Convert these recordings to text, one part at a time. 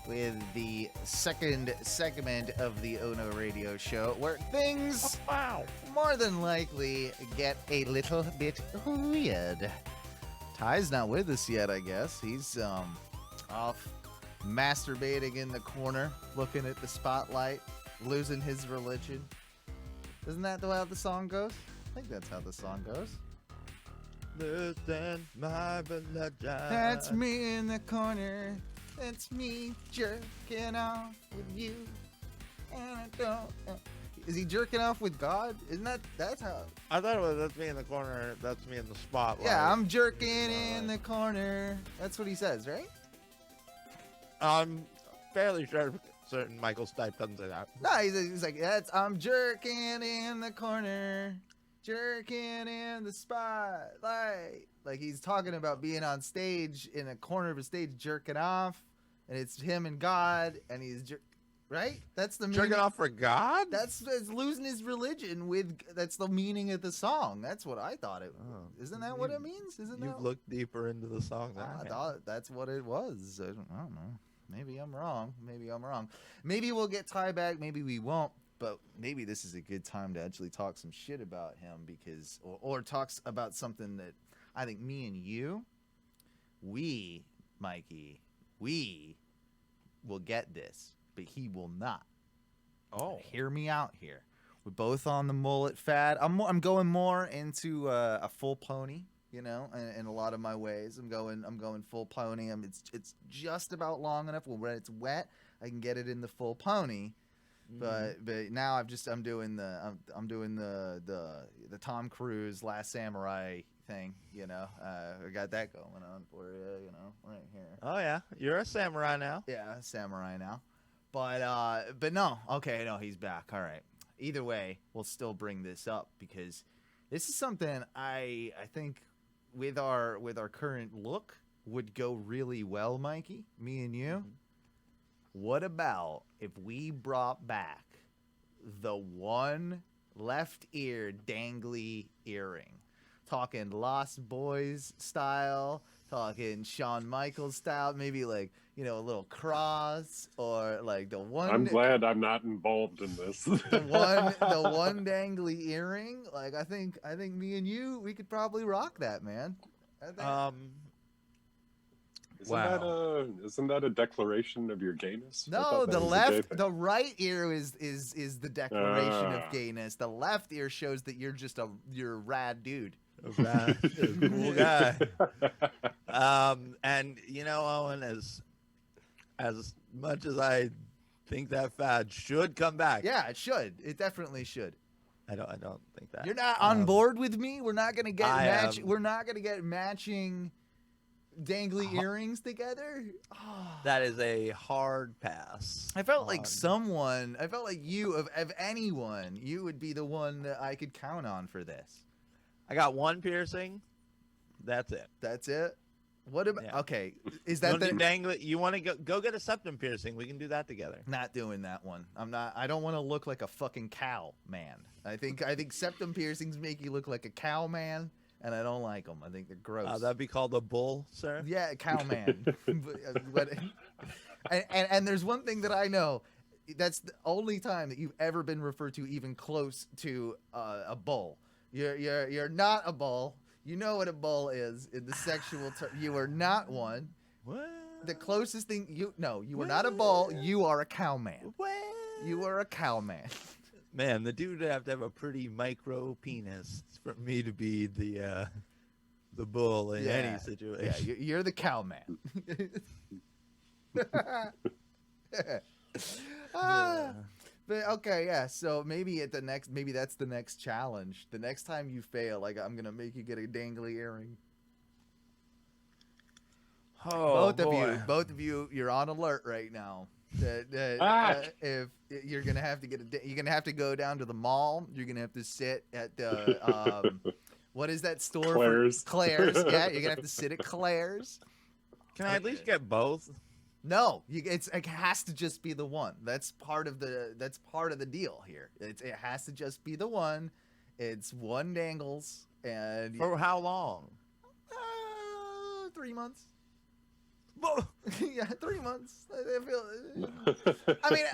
with the second segment of the Ono Radio Show, where things more than likely get a little bit weird. Ty's not with us yet, I guess. He's off masturbating in the corner, looking at the spotlight, losing his religion. Isn't that the way the song goes? I think that's how the song goes. Losing my religion. That's me in the corner. That's me jerking off with you. And I don't know. Is he jerking off with God? Isn't that's how? I thought it was that's me in the corner, that's me in the spotlight. Yeah, I'm jerking in the corner. That's what he says, right? I'm fairly certain Michael Stipe doesn't say that. No, he's like, I'm jerking in the corner. Jerking in the spotlight. Like he's talking about being on stage in a corner of a stage jerking off. And it's him and God. And he's right? That's the meaning. Jerking off for God? That's losing his religion with. That's the meaning of the song. That's what I thought it. Isn't that what it means? Isn't that? You've looked deeper into the song than I thought that's what it was. I don't know. Maybe I'm wrong. Maybe we'll get Ty back. Maybe we won't. But maybe this is a good time to actually talk some shit about him because, or talks about something that I think me and you, Mikey, we will get this. But he will not. Oh, hear me out here. We're both on the mullet fad. I'm going more into a full pony, you know, in a lot of my ways. I'm going full pony. It's just about long enough. When it's wet, I can get it in the full pony. But now I'm doing the Tom Cruise Last Samurai thing, you know. I got that going on for you, you know, right here. Oh yeah, you're a samurai now. Yeah, samurai now. But no, okay, no, he's back. All right. Either way, we'll still bring this up because this is something I think with our current look would go really well, Mikey, me and you. What about if we brought back the one left ear dangly earring? Talking Lost Boys style, talking Shawn Michaels style, maybe like, you know, a little cross or like the one. I'm glad I'm not involved in this. the one dangly earring. Like I think me and you, we could probably rock that, man. Isn't that a declaration of your gayness? No, the right ear is the declaration of gayness. The left ear shows that you're a rad dude. A cool guy. And you know, Owen, as much as I think that fad should come back. Yeah, it should. It definitely should. I don't think that. You're not on board with me? We're not gonna get we're not gonna get matching dangly earrings together. That is a hard pass. I felt like you of anyone, you would be the one that I could count on for this. I got one piercing. That's it. What about okay? Is that the dangly? You want to go get a septum piercing? We can do that together. Not doing that one. I don't want to look like a fucking cow man. I think septum piercings make you look like a cow man. And I don't like them. I think they're gross. That'd be called a bull, sir? Yeah, cow man. and there's one thing that I know. That's the only time that you've ever been referred to even close to a bull. You're not a bull. You know what a bull is in the sexual term. You are not one. What? The closest thing you are not a bull. You are a cow man. What? You are a cow man. Man, the dude would have to have a pretty micro penis for me to be the bull in any situation. Yeah, you're the cow man. But okay, yeah. So maybe that's the next challenge. The next time you fail, like I'm gonna make you get a dangly earring. Oh, both of you, you're on alert right now. If you're gonna have to you're gonna have to go down to the mall. You're gonna have to sit at the what is that store? Claire's. Claire's. Yeah, you're gonna have to sit at Claire's. Can I at least get both? No, it has to just be the one. That's part of the deal here. It has to just be the one. It's one dangles and for how long? 3 months. Yeah, 3 months. I feel. I mean,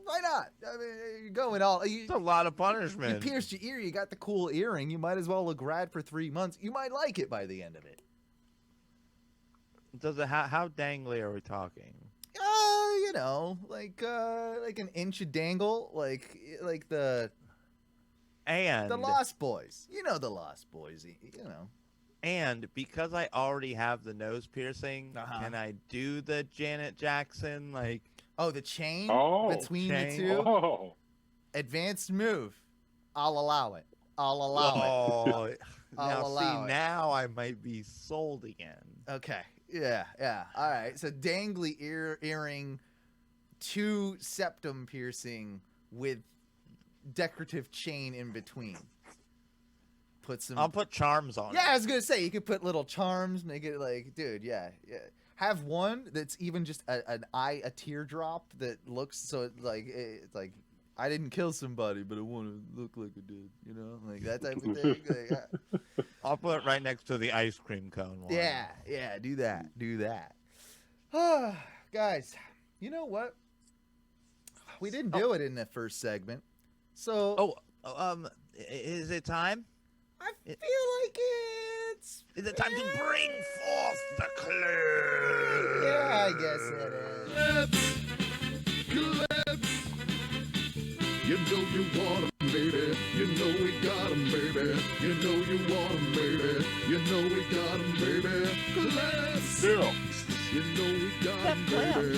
why not? I mean, you're going all. It's a lot of You punishment. pierced your ear. You got the cool earring. You might as well look rad for 3 months. You might like it by the end of it. Does it? How dangly are we talking? You know, like an inch of dangle, like the Lost Boys. You know the Lost Boys. You know. And because I already have the nose piercing, can I do the Janet Jackson like? Oh, the chain between chain. the two. Oh. Advanced move. I'll allow it. I'll allow it. Now allow it. Now I might be sold again. Okay. Yeah. All right. So dangly earring, 2 septum piercing with decorative chain in between. Put some. I'll put charms on it. Yeah, I was gonna say you could put little charms, make it like, dude. Yeah. Have one that's even just a teardrop that looks so it's like I didn't kill somebody, but I want to look like I did. You know, like that type of thing. Like, I'll put it right next to the ice cream cone one. Yeah, do that. Guys, you know what? We didn't do it in the first segment. So is it time? I feel like it's Is it time to bring forth the clue? Yeah, I guess it is. You know you want 'em, baby. You know we got 'em, baby. You know you want 'em, baby. You know we got 'em, baby. Clips. Yeah. You know we got 'em, baby.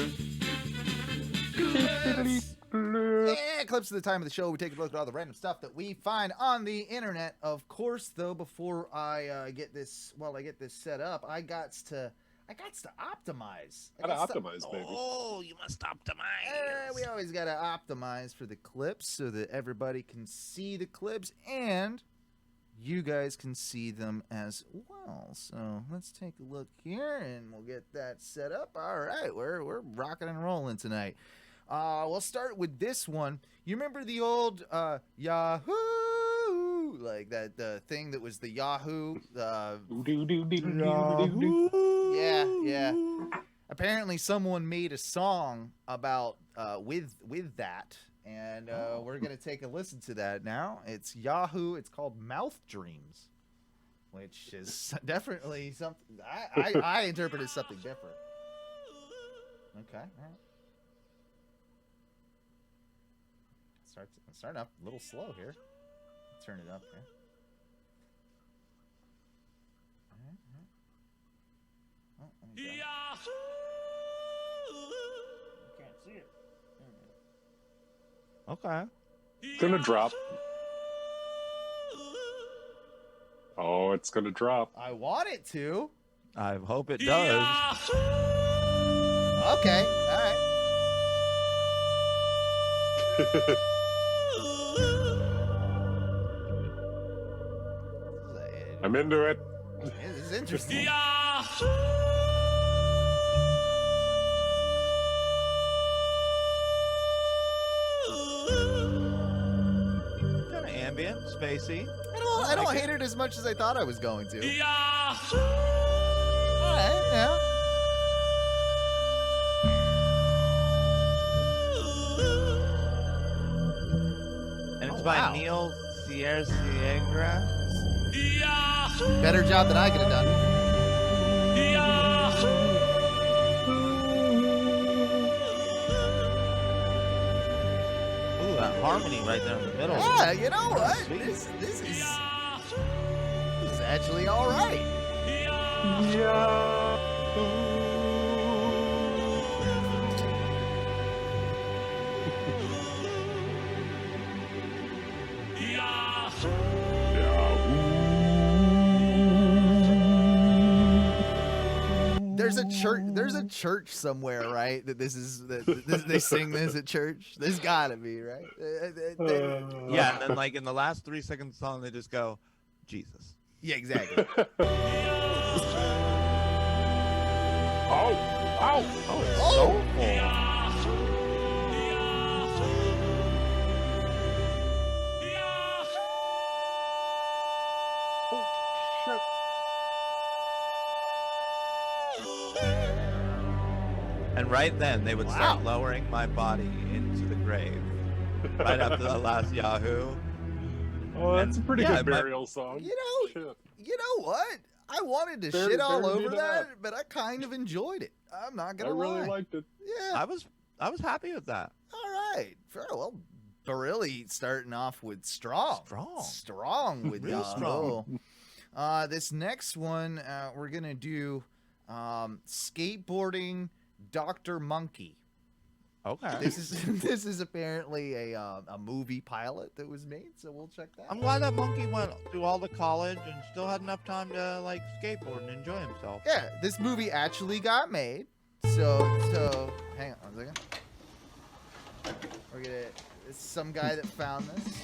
Clips. Yeah, clips of the time of the show. We take a look at all the random stuff that we find on the internet. Of course, though, before I get this set up, I got to optimize. Gotta optimize, baby. Oh, you must optimize. We always gotta optimize for the clips so that everybody can see the clips and you guys can see them as well. So let's take a look here and we'll get that set up. All right, we're rocking and rolling tonight. We'll start with this one. You remember the old Yahoo, like that the thing that was the Yahoo. Yeah. Apparently, someone made a song about with that, and we're gonna take a listen to that now. It's Yahoo. It's called Mouth Dreams, which is definitely something I interpret as something different. Okay. All right. Starting up a little slow here. Turn it up here. All right. Oh, let me go. I can't see it. Okay. It's gonna drop. Oh, it's gonna drop. I want it to. I hope it does. Okay. All right. I'm into it. This is interesting. Kind of ambient, spacey. I don't hate it as much as I thought I was going to. All right, yeah. And it's Oh, by wow. Neil Sierra. Better job than I could have done. Ooh, that harmony right there in the middle. Yeah, you know what? Sweet. This is actually all right. There's a church somewhere, right? That they sing this at church. There's gotta be, right? Yeah, and then like in the last 3 seconds of the song, they just go, Jesus. Yeah, exactly. And right then, they would start Wow. lowering my body into the grave. Right after the last Yahoo. Oh, that's a And, pretty yeah, good my- burial song. You know, Shit. you know what? I wanted to Bury- shit all bury me over to that, that. but I kind of enjoyed it. I'm not I gonna really lie. liked it. Yeah. I was happy with that. All right. Fair. Well, Barilli starting off with strong. Strong with Real Yahoo. strong. This next one, we're gonna do Skateboarding Dr. Monkey. Okay. This is apparently a movie pilot that was made, so we'll check that. I'm glad that monkey went through all the college and still had enough time to like skateboard and enjoy himself. Yeah, this movie actually got made. So hang on 1 second. We're gonna. It's some guy that found this.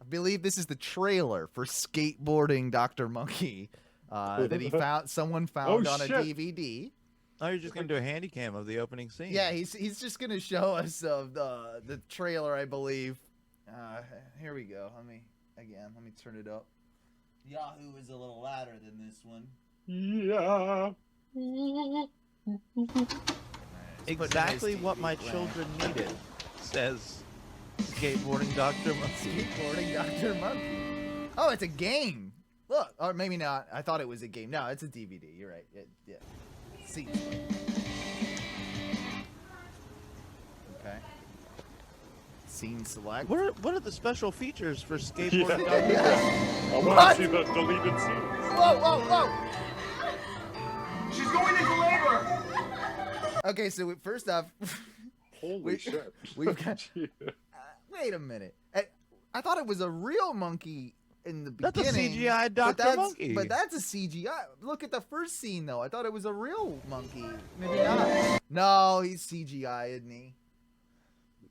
I believe this is the trailer for Skateboarding Dr. Monkey that he found. Someone found on a shit. DVD. Oh, you're just gonna do a handy cam of the opening scene. Yeah, he's just gonna show us the trailer, I believe. Here we go. Let me turn it up. Yahoo is a little louder than this one. Yeah. Exactly what my children needed, says Skateboarding Dr. Monkey. Skateboarding Dr. Monkey. Oh, it's a game. Look, or maybe not. I thought it was a game. No, it's a DVD. You're right. Yeah. See. Okay. Scene select. What are the special features for Skateboarding Dr. Monkey? I want What? to see the deleted scenes. Whoa! She's going into labor. Okay, so first off, Holy shit. we've got. Yeah. Wait a minute. I thought it was a real monkey in the That's a beginning. CGI but Dr. Monkey. But that's a CGI. Look at the first scene, though. I thought it was a real monkey. Maybe not. No, he's CGI, isn't he?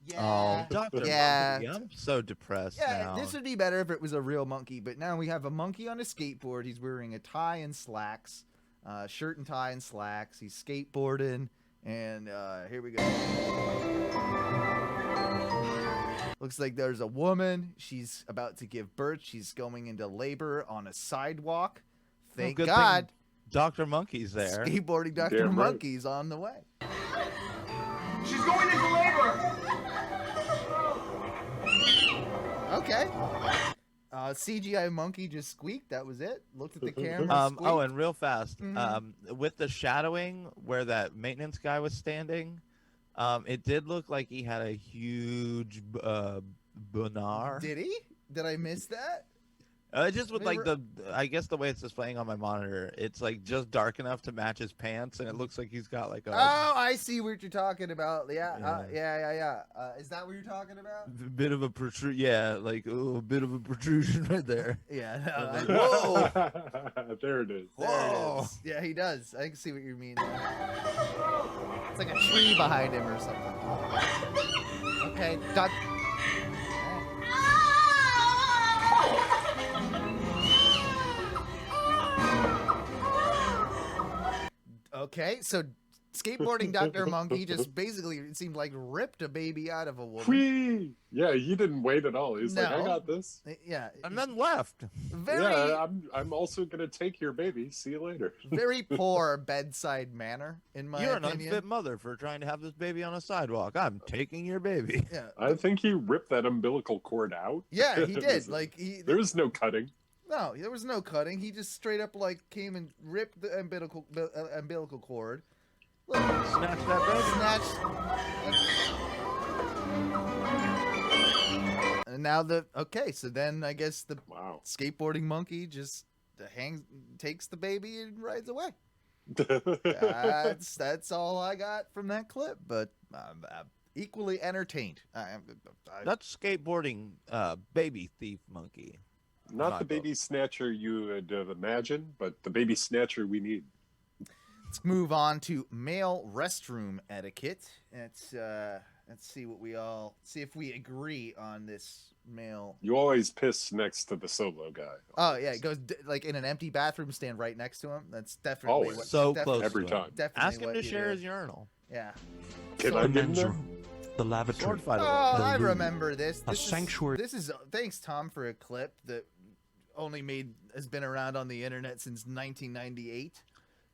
Yeah. Oh, Dr. Yeah. Monkey, I'm so depressed Yeah, now. this would be better if it was a real monkey. But now we have a monkey on a skateboard. He's wearing a tie and slacks, shirt and tie and slacks. He's skateboarding, and here we go. Looks like there's a woman. She's about to give birth. She's going into labor on a sidewalk. Thank good God. thing Dr. Monkey's there. Skateboarding Dr. Damn right. Monkey's on the way. She's going into labor. Okay. CGI monkey just squeaked. That was it. Looked at the camera. squeaked. Oh, and real fast, Mhm. with the shadowing where that maintenance guy was standing, it did look like he had a huge bonar. Did he? Did I miss that? Just with like I guess the way it's displaying on my monitor, it's like just dark enough to match his pants, and it looks like he's got like a Oh, I see what you're talking about. Yeah. Yeah. Is that what you're talking about? bit of a protrusion. Yeah, like a bit of a protrusion right there. Yeah. Whoa. There it is. There it is. Yeah, he does. I can see what you mean. It's like a tree behind him or something. Okay. Okay, so skateboarding Dr. Monkey just basically, it seemed like ripped a baby out of a woman. Whee! Yeah, he didn't wait at all. He's like, I No. got this. Yeah. And then left. Very, Yeah, I'm also gonna take your baby. See you later. very poor bedside manner, in my You're an opinion. unfit mother for trying to have this baby on a sidewalk. I'm taking your baby. Yeah. I think he ripped that umbilical cord out. Yeah, he did. Like There was no cutting. no, there was no cutting. He just straight up like came and ripped the umbilical cord. Look, Snatch that baby. snatched. And now so then I guess the Wow. skateboarding monkey just takes the baby and rides away. That's all I got from that clip, but I'm equally entertained. That's skateboarding baby thief monkey. Not My the baby snatcher you would imagine, but the baby snatcher we need. Let's move on to male restroom etiquette. Let's see if we agree on this male. You always piss next to the solo guy. Oh yeah, it goes like in an empty bathroom, stand right next to him. That's definitely Always. So definitely- close. Every to him. time. Definitely Ask him what to you share do. his urinal. Yeah. Can So- I The get in men's there? room, the lavatory, Sword fight. Oh, The I loo. remember this. a sanctuary. This is thanks Tom for a clip that has been around on the internet since 1998.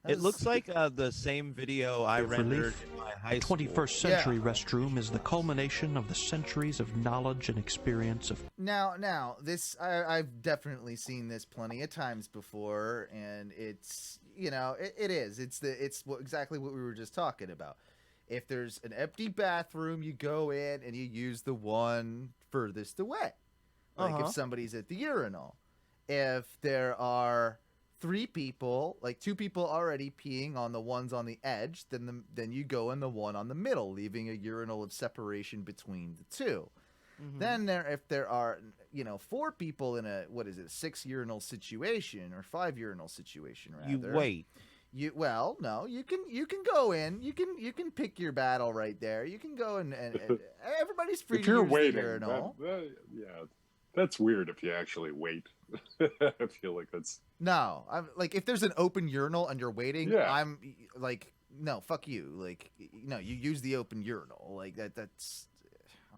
It looks like the same video I rendered in my high school. 21st century restroom is the culmination of the centuries of knowledge and experience of... Now, this, I've definitely seen this plenty of times before, and it's, you know, it is. It's exactly what we were just talking about. If there's an empty bathroom, you go in and you use the one furthest away. Like if somebody's at the urinal. If there are 3 people, like 2 people already peeing on the ones on the edge, then you go in the one on the middle, leaving a urinal of separation between the 2. Then if there are, you know, 4 people in a 6 urinal situation or 5 urinal situation rather. You wait. Well, no, you can go in. You can pick your battle right there. You can go and everybody's free If to you're use waiting, the urinal. yeah, that's weird if you actually wait. I feel like that's... No, I'm like, if there's an open urinal and you're waiting, Yeah. I'm like, no, fuck you. Like, no, you use the open urinal. Like that's.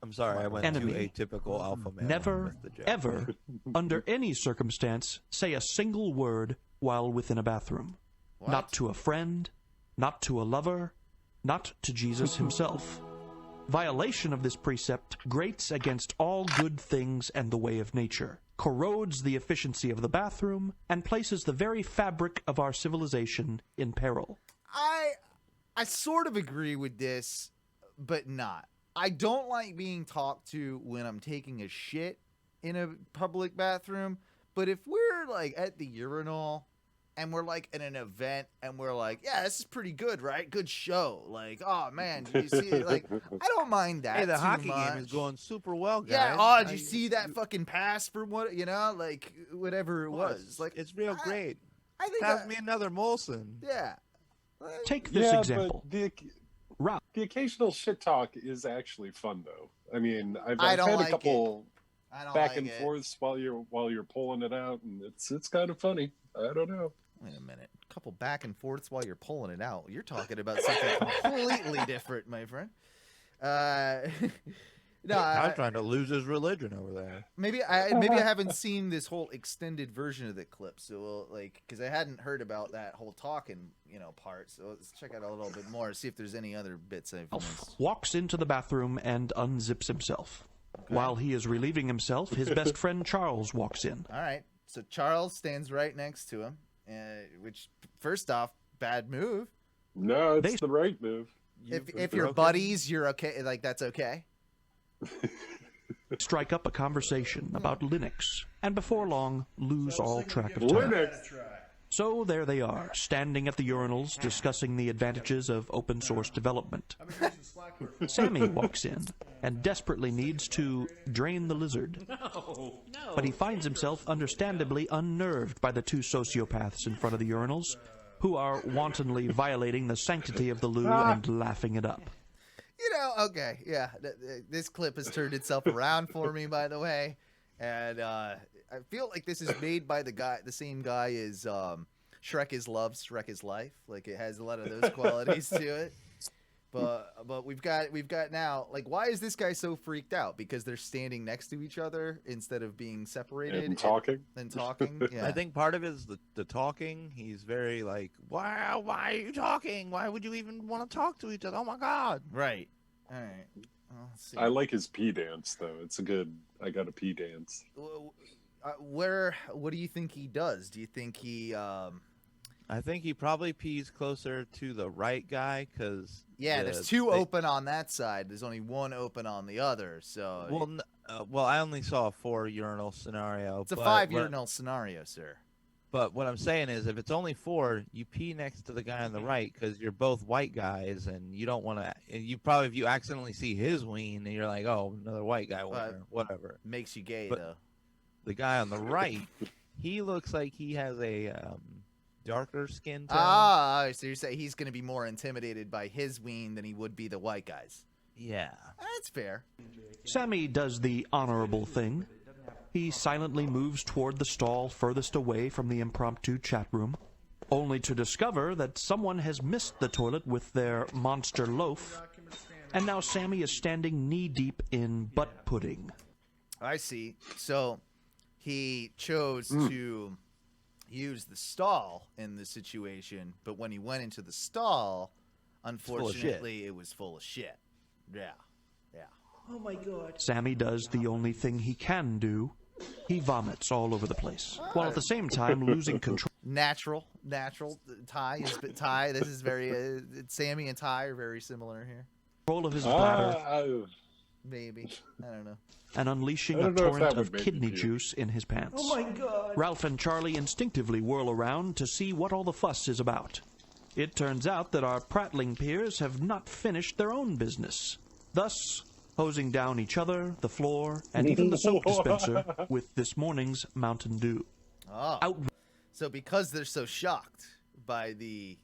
I'm sorry, I went Enemy. to a typical alpha male. Never, with the joke. ever, under any circumstance, say a single word while within a bathroom. What? Not to a friend, not to a lover, not to Jesus himself. Violation of this precept grates against all good things and the way of nature, corrodes the efficiency of the bathroom, and places the very fabric of our civilization in peril. I sort of agree with this, but not. I don't like being talked to when I'm taking a shit in a public bathroom, but if we're like at the urinal and we're like in an event and we're like, yeah, this is pretty good, right? Good show. Like, oh man, did you see it? Like, I don't mind that. Hey, the too hockey much. game is going super well, guys. Yeah. Oh, did you see that fucking pass for what? You know, like whatever it was. Like, it's real great. I think. Pass me another Molson. Yeah. Take this example. But Rob. the occasional shit talk is actually fun, though. I mean, I've I don't had like a couple I don't back like and it. forths while you're pulling it out, and it's kind of funny. I don't know. Wait a minute. A couple back and forths while you're pulling it out. You're talking about something completely different, my friend. No, I'm trying to lose his religion over there. maybe I haven't seen this whole extended version of the clip, so we'll, like, because I hadn't heard about that whole talking, you know, part. So let's check out a little bit more, see if there's any other bits I've missed. Walks into the bathroom and unzips himself. While he is relieving himself, his best friend Charles walks in. All right, so Charles stands right next to him, which, first off, bad move. No, it's the right move. If you're buddies, you're okay. Like, that's okay. Strike up a conversation about Linux, and before long, lose all track of time. Linux. So there they are, standing at the urinals, discussing the advantages of open source development. Sammy walks in and desperately needs to drain the lizard. But he finds himself understandably unnerved by the 2 sociopaths in front of the urinals, who are wantonly violating the sanctity of the loo and laughing it up. You know, okay, yeah. This clip has turned itself around for me, by the way, and I feel like this is made by the same guy as Shrek is Love, Shrek is Life. Like, it has a lot of those qualities to it. But we've got now, like, why is this guy so freaked out? Because they're standing next to each other instead of being separated And talking. and talking. Yeah. I think part of it is the talking. He's very like, why are you talking? Why would you even want to talk to each other? Oh my God. Right. All right. Well, let's see. I like his pee dance, though. It's a good. I got a pee dance. What do you think he does? Do you think he? I think he probably pees closer to the right guy because there's 2 open on that side. There's only 1 open on the other. So well, I only saw a 4 urinal scenario. it's a 5 urinal scenario, sir. But what I'm saying is, if it's only 4, you pee next to the guy on the right because you're both white guys, and you don't want to. You probably, if you accidentally see his ween, and you're like, oh, another white guy, whatever. Makes you gay, But though. The guy on the right, he looks like he has a darker skin tone. Ah, so you're saying he's going to be more intimidated by his ween than he would be the white guys. Yeah. That's fair. Sammy does the honorable thing. He silently moves toward the stall furthest away from the impromptu chat room, only to discover that someone has missed the toilet with their monster loaf, and now Sammy is standing knee-deep in butt pudding. I see. So he chose to He used the stall in the situation, but when he went into the stall, unfortunately, it was full of shit. Yeah. Oh my God. Sammy does the only thing he can do. He vomits all over the place, while at the same time losing control. Natural. Ty is Ty. This is very. Sammy and Ty are very similar here. Control of his bladder. Maybe. I don't know. And unleashing a torrent of kidney juice in his pants. Oh my God. Ralph and Charlie instinctively whirl around to see what all the fuss is about. It turns out that our prattling peers have not finished their own business, thus hosing down each other, the floor, and even the soap dispenser with this morning's Mountain Dew. Oh. So because they're so shocked by the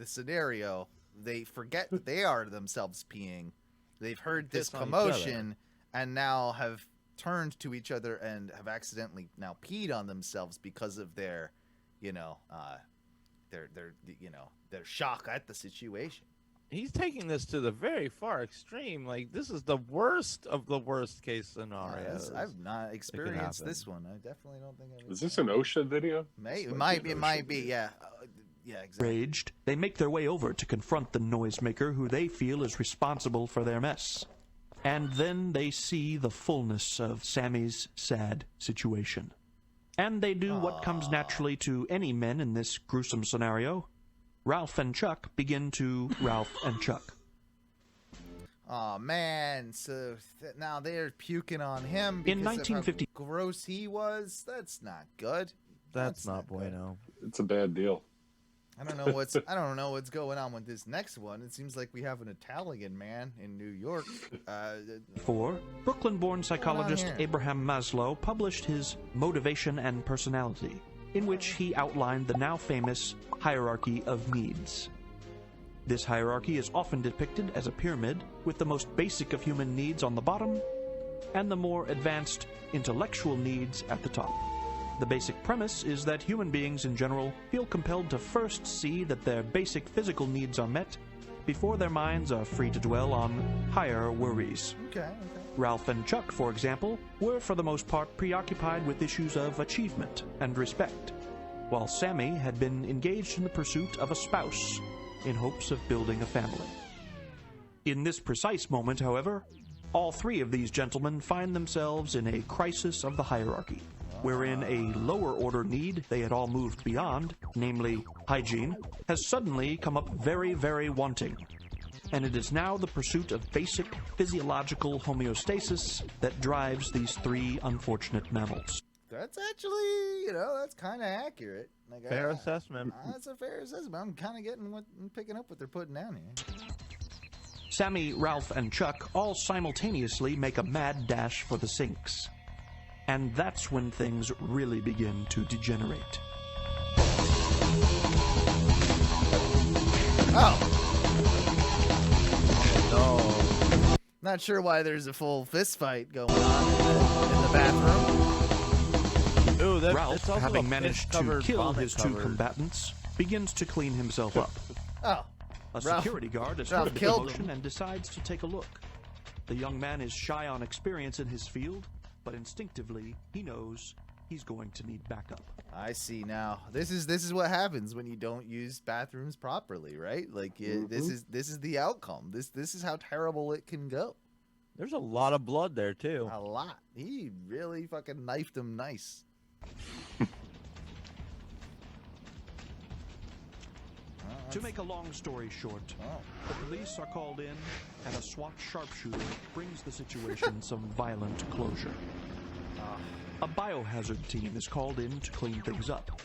scenario, they forget that they are themselves peeing. They've heard this commotion and now have turned to each other and have accidentally now peed on themselves because of their, their shock at the situation. He's taking this to the very far extreme. Like, this is the worst of the worst case scenarios. I've not experienced this one. I definitely don't think I've. Is this an OSHA video? It might be. Yeah. Yeah, exactly. Raged, they make their way over to confront the noisemaker who they feel is responsible for their mess. And then they see the fullness of Sammy's sad situation. And they do what comes naturally to any men in this gruesome scenario. Ralph and Chuck begin to Ralph and Chuck. Oh man, so now they're puking on him In because 1950, of how gross he was. That's not good. That's not bueno. It's a bad deal. I don't know what's going on with this next one. It seems like we have an Italian man in New York. Brooklyn-born psychologist Abraham Maslow published his Motivation and Personality, in which he outlined the now famous hierarchy of needs. This hierarchy is often depicted as a pyramid, with the most basic of human needs on the bottom, and the more advanced intellectual needs at the top. The basic premise is that human beings in general feel compelled to first see that their basic physical needs are met before their minds are free to dwell on higher worries. Okay. Ralph and Chuck, for example, were for the most part preoccupied with issues of achievement and respect, while Sammy had been engaged in the pursuit of a spouse in hopes of building a family. In this precise moment, however, all three of these gentlemen find themselves in a crisis of the hierarchy, wherein a lower-order need they had all moved beyond, namely hygiene, has suddenly come up very, very wanting. And it is now the pursuit of basic physiological homeostasis that drives these three unfortunate mammals. That's actually, that's kind of accurate. Like, Fair assessment. That's a fair assessment. I'm kind of picking up what they're putting down here. Sammy, Ralph, and Chuck all simultaneously make a mad dash for the sinks. And that's when things really begin to degenerate. Oh. No. Not sure why there's a full fist fight going on in the bathroom. Ooh, Ralph, having managed to kill his two combatants, begins to clean himself up. Oh. A security guard has heard the commotion and decides to take a look. The young man is shy on experience in his field, but instinctively he knows he's going to need backup. I see now. This is what happens when you don't use bathrooms properly, right? Like this is the outcome. This is how terrible it can go. There's a lot of blood there too. A lot. He really fucking knifed him nice. To make a long story short, the police are called in, and a SWAT sharpshooter brings the situation some violent closure. A biohazard team is called in to clean things up.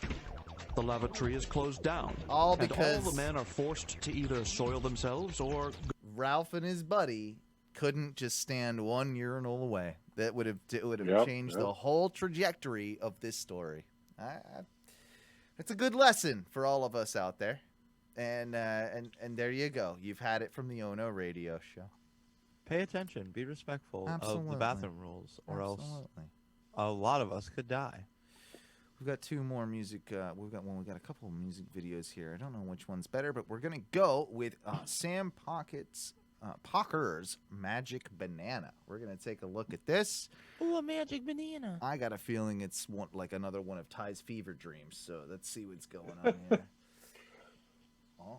The lavatory is closed down, and all the men are forced to either soil themselves or... Ralph and his buddy couldn't just stand one urinal away. That would have changed the whole trajectory of this story. It's a good lesson for all of us out there. And there you go. You've had it from the Ono radio show. Pay attention. Be respectful of the bathroom rules, or else a lot of us could die. We've got two more music. We've got a couple of music videos here. I don't know which one's better, but we're gonna go with Sam Pockett's Parker's Magic Banana. We're gonna take a look at this. Ooh, a magic banana. I got a feeling it's like another one of Ty's fever dreams. So let's see what's going on here.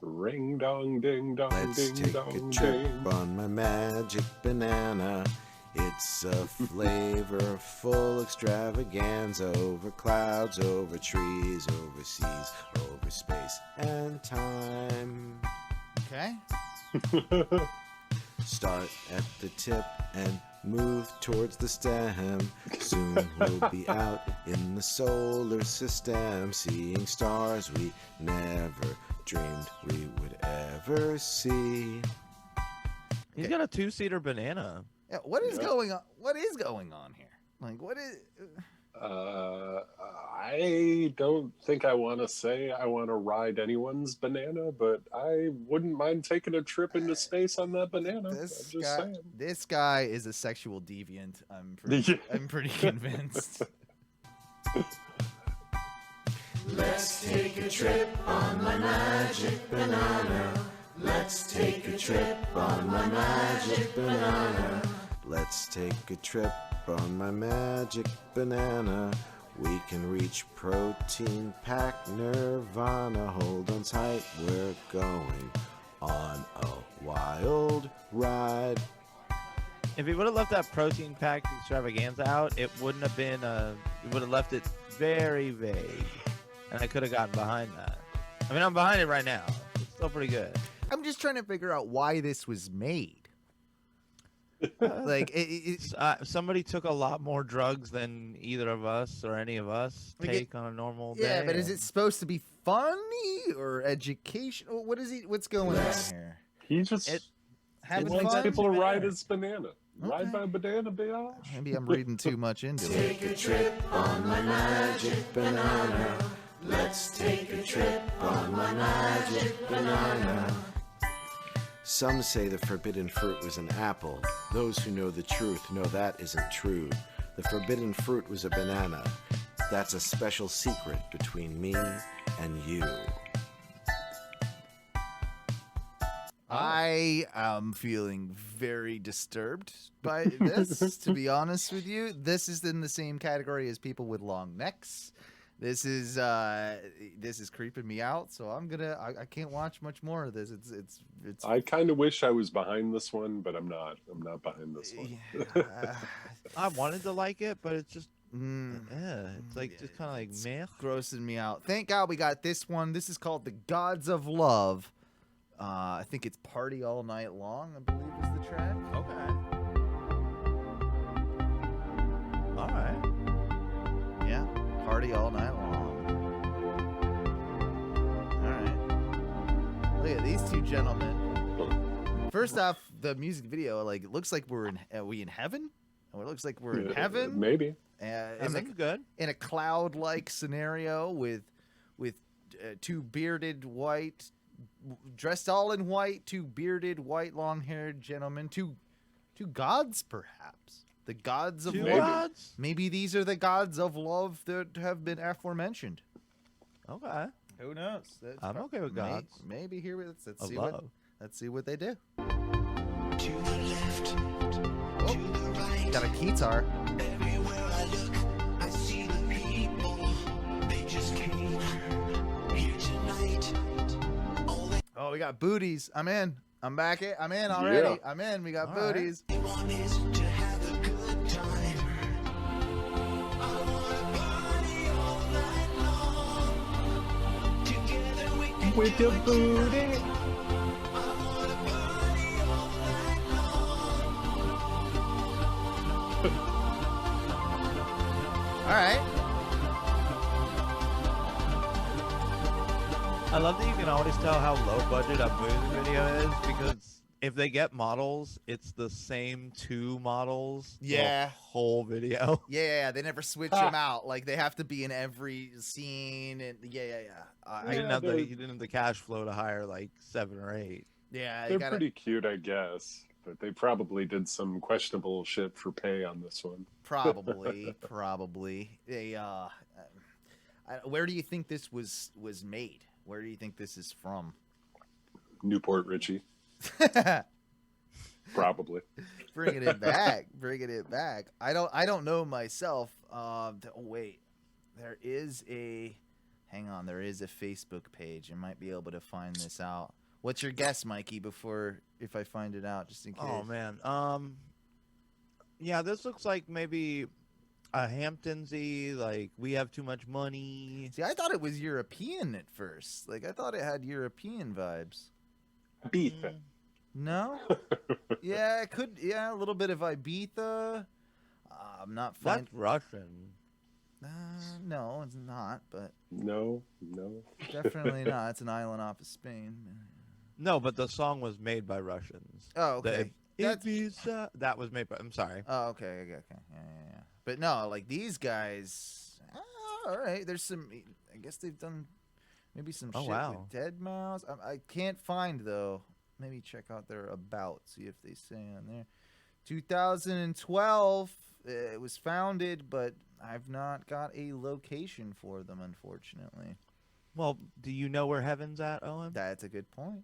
Ring dong ding dong Let's ding take dong a trip ding. on my magic banana. It's a flavor full extravaganza over clouds, over trees, over seas, over space and time. Okay. Start at the tip and move towards the stem. Soon we'll be out in the solar system, seeing stars we never dreamed we would ever see. He's got a 2-seater banana. Yeah, what is going on? What is going on here? Like, what is? I don't think I want to say I want to ride anyone's banana, but I wouldn't mind taking a trip into space on that banana. This guy is a sexual deviant. I'm pretty convinced. Let's take a trip on my magic banana. Let's take a trip on my magic banana. Let's take a trip on my magic banana. We can reach protein pack nirvana. Hold on tight, we're going on a wild ride. If he would have left that protein pack extravaganza out, it wouldn't have been it would have left it very vague. And I could have gotten behind that. I mean, I'm behind it right now. It's still pretty good. I'm just trying to figure out why this was made. Like, somebody took a lot more drugs than either of us or any of us take on a normal day. Yeah, but is it supposed to be funny or educational? What's going on here? He just wants people to ride his banana. Okay. Ride my banana, bitch. Maybe I'm reading too much into it. Take a trip on my magic banana. Let's take a trip on my magic banana. Some say the forbidden fruit was an apple. Those who know the truth know that isn't true. The forbidden fruit was a banana. That's a special secret between me and you. I am feeling very disturbed by this, to be honest with you. This is in the same category as people with long necks. This is creeping me out, so I can't watch much more of this. It's I kind of wish I was behind this one, but I'm not. I'm not behind this one. I wanted to like it, but it's just it's like just kind of like meh. Grossing me out. Thank God we got this one. This is called The Gods of Love. I think it's Party All Night Long, I believe is the track. Okay. All right. Yeah, Party All Night Long. All right. Look at these two gentlemen. First off, the music video, like, it looks like are we in heaven? Or it looks like we're in heaven. Maybe. Good. In a cloud-like scenario with two bearded white, dressed all in white, two bearded white long-haired gentlemen, two gods perhaps, the gods of love. Maybe these are the gods of love that have been aforementioned. Okay, who knows? I'm okay with gods. Maybe here let's see what they do. To the left, to the right, got a guitar. everywhere I look, I see the people. They just came here tonight. Oh, we got booties. I'm in. I'm back. I'm in already. Yeah. I'm in. We got All booties. They want is to have a good time. I wanna party all night long. Together we can With do your it booty. tonight. I wanna party all night long. All right. I love that you can always tell how low budget a music video is because if they get models, it's the same two models. Yeah. The whole video. Yeah, they never switch them out. Like, they have to be in every scene. And you didn't have the cash flow to hire like 7 or 8. Yeah, They're pretty cute, I guess. But they probably did some questionable shit for pay on this one. Probably. They where do you think this was made? Where do you think this is from? Newport Richie. Probably. Bringing it back. Bringing it back. I don't know myself. Oh, wait. There is a... Hang on. There is a Facebook page. I might be able to find this out. What's your guess, Mikey, if I find it out, just in case? Oh, man. Yeah, this looks like maybe a Hamptonsy, like, we have too much money. See, I thought it was European at first. Like, I thought it had European vibes. Ibiza. No? Yeah, it could. Yeah, a little bit of Ibiza. I'm not finding... That's Russian. No, it's not, but... No. Definitely not. It's an island off of Spain. No, but the song was made by Russians. Oh, okay. That was made by... I'm sorry. Oh, okay. Yeah. But no, like, these guys... all right, there's some... I guess they've done maybe some shit with Dead Mouse. I can't find, though. Maybe check out their About, see if they say on there. 2012, it was founded, but I've not got a location for them, unfortunately. Well, do you know where heaven's at, Owen? That's a good point.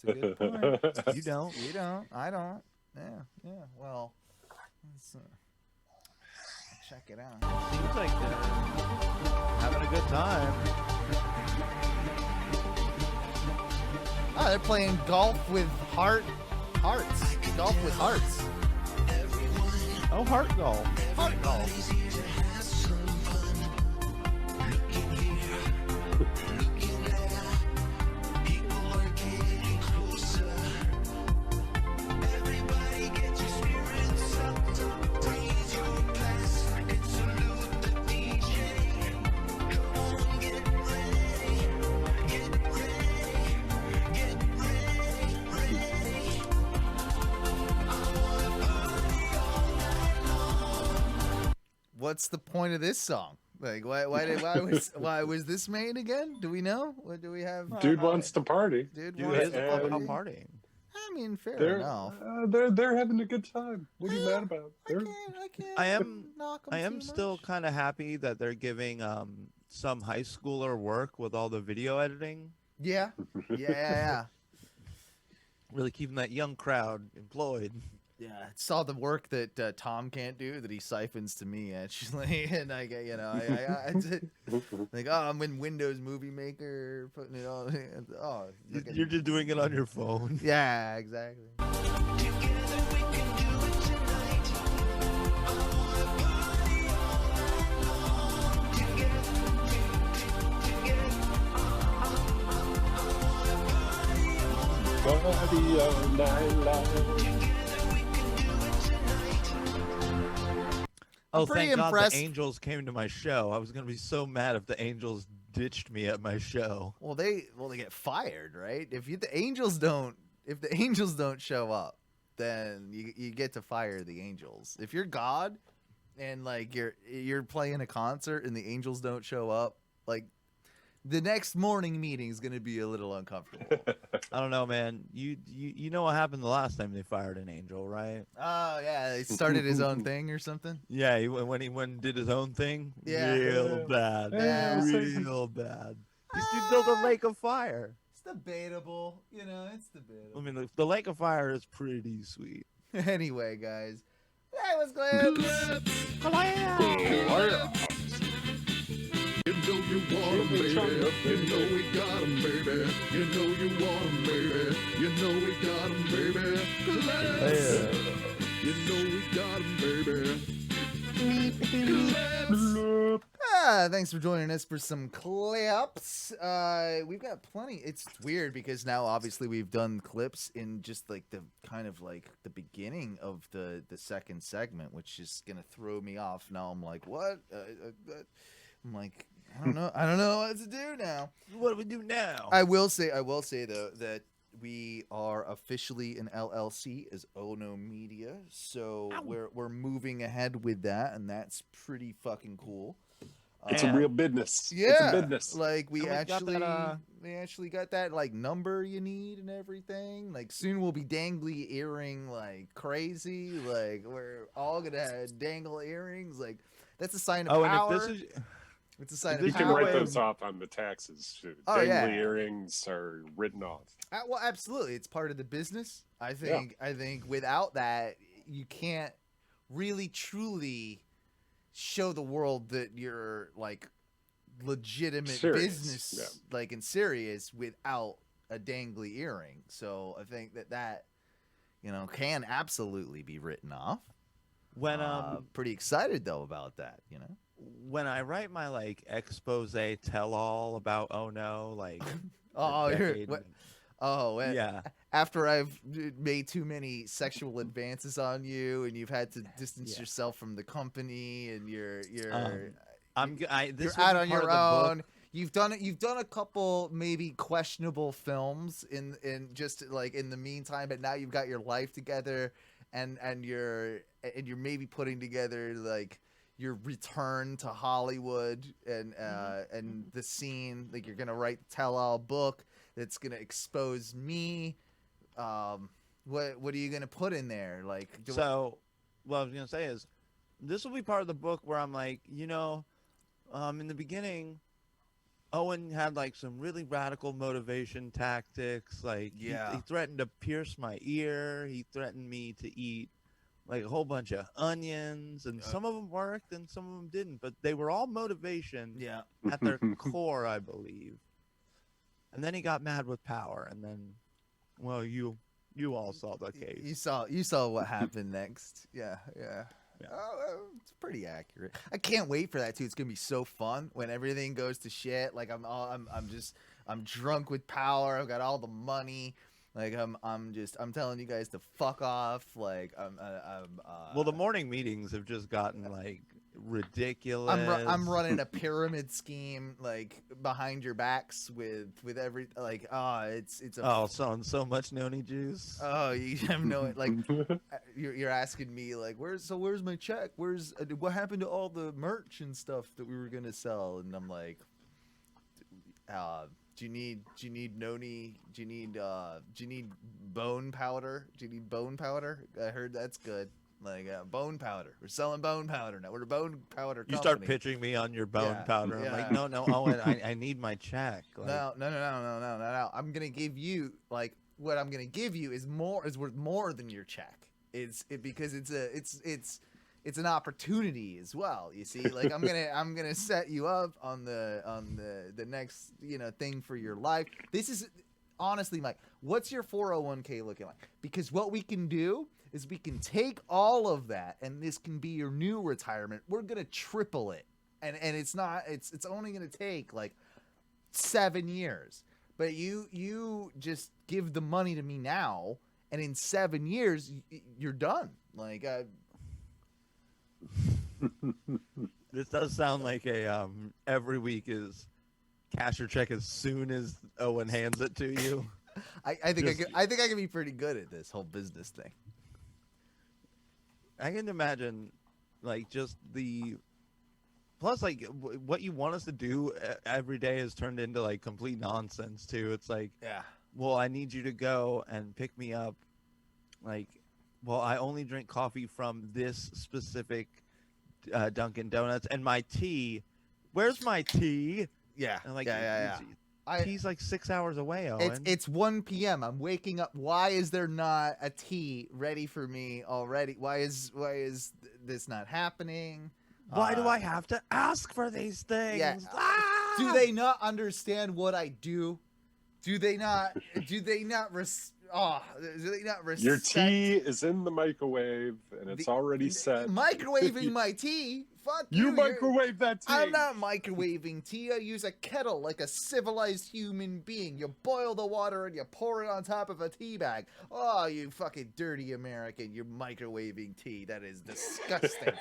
You don't. You don't. I don't. Yeah. Well, let's check it out. Seems like they're having a good time. Oh, they're playing golf with hearts. Golf with hearts. Oh, heart golf. Heart golf. What's the point of this song? Like, why was this made again? Do we know? What do we have? Dude wants to party. Dude is wants to party. partying. I mean, fair They're enough. they're having a good time. What are you mad about? I am still kind of happy that they're giving some high schooler work with all the video editing. Yeah. Really keeping that young crowd employed. Yeah, I saw the work that Tom can't do that he siphons to me actually, and I get I did, like, oh, I'm in Windows Movie Maker putting it on. Oh, You're just doing it on your phone. Yeah, exactly. Party all night long. Oh, pretty thank impressed. God the Angels came to my show. I was gonna be so mad if the Angels ditched me at my show. Well, they get fired, right? If the Angels don't show up, then you get to fire the Angels. If you're God and like you're playing a concert and the Angels don't show up, like, the next morning meeting is going to be a little uncomfortable. I don't know, man. You know what happened the last time they fired an Angel, right? Oh yeah, he started his own thing or something. Yeah, when he went and did his own thing. Yeah. Real bad. Yeah. Real bad. This dude built a lake of fire. It's debatable, it's debatable. I mean, the lake of fire is pretty sweet. Anyway, guys, that was Clips. You know you want 'em, baby. You know we got 'em, baby. You know you want 'em, baby. You know we got 'em, baby. Clips. You know we got 'em, baby. Thanks for joining us for some clips. We've got plenty. It's weird because now obviously we've done clips in just like the kind of like the beginning of the second segment, which is gonna throw me off. Now I'm like, what? I'm like, I don't know what to do now. What do we do now? I will say though that we are officially an LLC as Ono Media, so we're moving ahead with that, and that's pretty fucking cool. It's a real business. Yeah, it's a business. Like we actually got got that like number you need and everything. Like soon we'll be dangly earring like crazy. Like we're all gonna dangle earrings. Like that's a sign of power. And It's a sign You of can power. write those off on the taxes. Oh, Dangly yeah. earrings are written off. Well, absolutely, it's part of the business. I think without that, you can't really truly show the world that you're like legitimate Serious, business, like and serious, without a dangly earring. So I think that can absolutely be written off. When pretty excited though about that, when I write my like expose tell all about oh no, like yeah. After I've made too many sexual advances on you, and you've had to distance yourself from the company, and you're out on your own. You've done a couple maybe questionable films in just like in the meantime, but now you've got your life together, and you're maybe putting together like your return to Hollywood and the scene. Like you're gonna write the tell-all book that's gonna expose me. What are you gonna put in there? Like what I was gonna say is this will be part of the book where I'm like, in the beginning, Owen had like some really radical motivation tactics. Like he threatened to pierce my ear. He threatened me to eat like a whole bunch of onions, and some of them worked and some of them didn't, but they were all motivation at their core, I believe. And then he got mad with power, and then, well, you all saw the case. You saw what happened next. Yeah. Oh, it's pretty accurate. I can't wait for that too. It's gonna be so fun when everything goes to shit. Like I'm drunk with power. I've got all the money. Like I'm telling you guys to fuck off. Like well, the morning meetings have just gotten like ridiculous. I'm running a pyramid scheme like behind your backs with every like it's selling so much noni juice. Oh, you have no like you're asking me like where's my check? Where's what happened to all the merch and stuff that we were gonna sell? And I'm like, do you need noni? Do you need bone powder? Do you need bone powder? I heard that's good. Like bone powder. We're selling bone powder now. We're a bone powder company. You start pitching me on your bone powder. I'm like, no, Owen, I need my check. Like, no. I'm gonna give you like what I'm gonna give you is worth more than your check. Because it's an opportunity as well. You see, like I'm gonna set you up on the next thing for your life. This is honestly, Mike. What's your 401k looking like? Because what we can do is we can take all of that, and this can be your new retirement. We're gonna triple it, and it's only gonna take like 7 years. But you just give the money to me now, and in 7 years you're done. Like this does sound like a every week is cash your check as soon as Owen hands it to you. I think I can be pretty good at this whole business thing. I can imagine, like, just plus, like, what you want us to do every day has turned into, like, complete nonsense, too. It's like, well, I need you to go and pick me up, like, well, I only drink coffee from this specific Dunkin' Donuts, and my tea, where's my tea? Yeah, and like, Tea's like 6 hours away, Owen. It's 1 p.m. I'm waking up. Why is there not a tea ready for me already? Why is this not happening? Why do I have to ask for these things? Yeah. Do they not understand what I do? Do they not respect? Your tea is in the microwave and it's already set. Microwaving my tea? Fuck you. You microwave that tea. I'm not microwaving tea. I use a kettle like a civilized human being. You boil the water and you pour it on top of a tea bag. Oh, you fucking dirty American. You're microwaving tea. That is disgusting.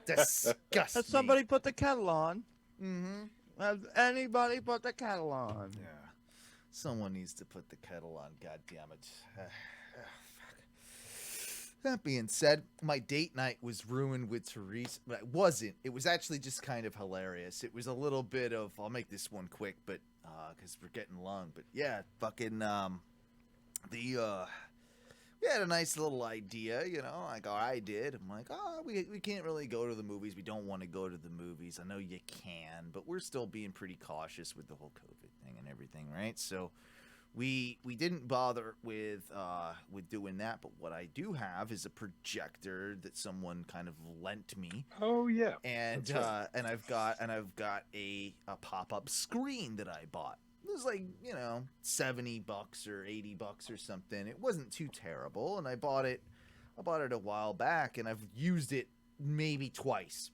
Disgusting. Has somebody put the kettle on? Mm-hmm. Has anybody put the kettle on? Yeah. Someone needs to put the kettle on, goddammit. Fuck. That being said, my date night was ruined with Therese, but it wasn't. It was actually just kind of hilarious. It was a little bit of, I'll make this one quick, but because we're getting long. But yeah, fucking we we had a nice little idea, you know, like I did. I'm like, oh, we can't really go to the movies. We don't want to go to the movies. I know you can, but we're still being pretty cautious with the whole COVID thing and everything, right? So we didn't bother with doing that. But what I do have is a projector that someone kind of lent me. Oh yeah, and right. and I've got a pop-up screen that I bought. It was like, you know, $70 or $80 or something. It wasn't too terrible, and I bought it a while back, and I've used it maybe twice.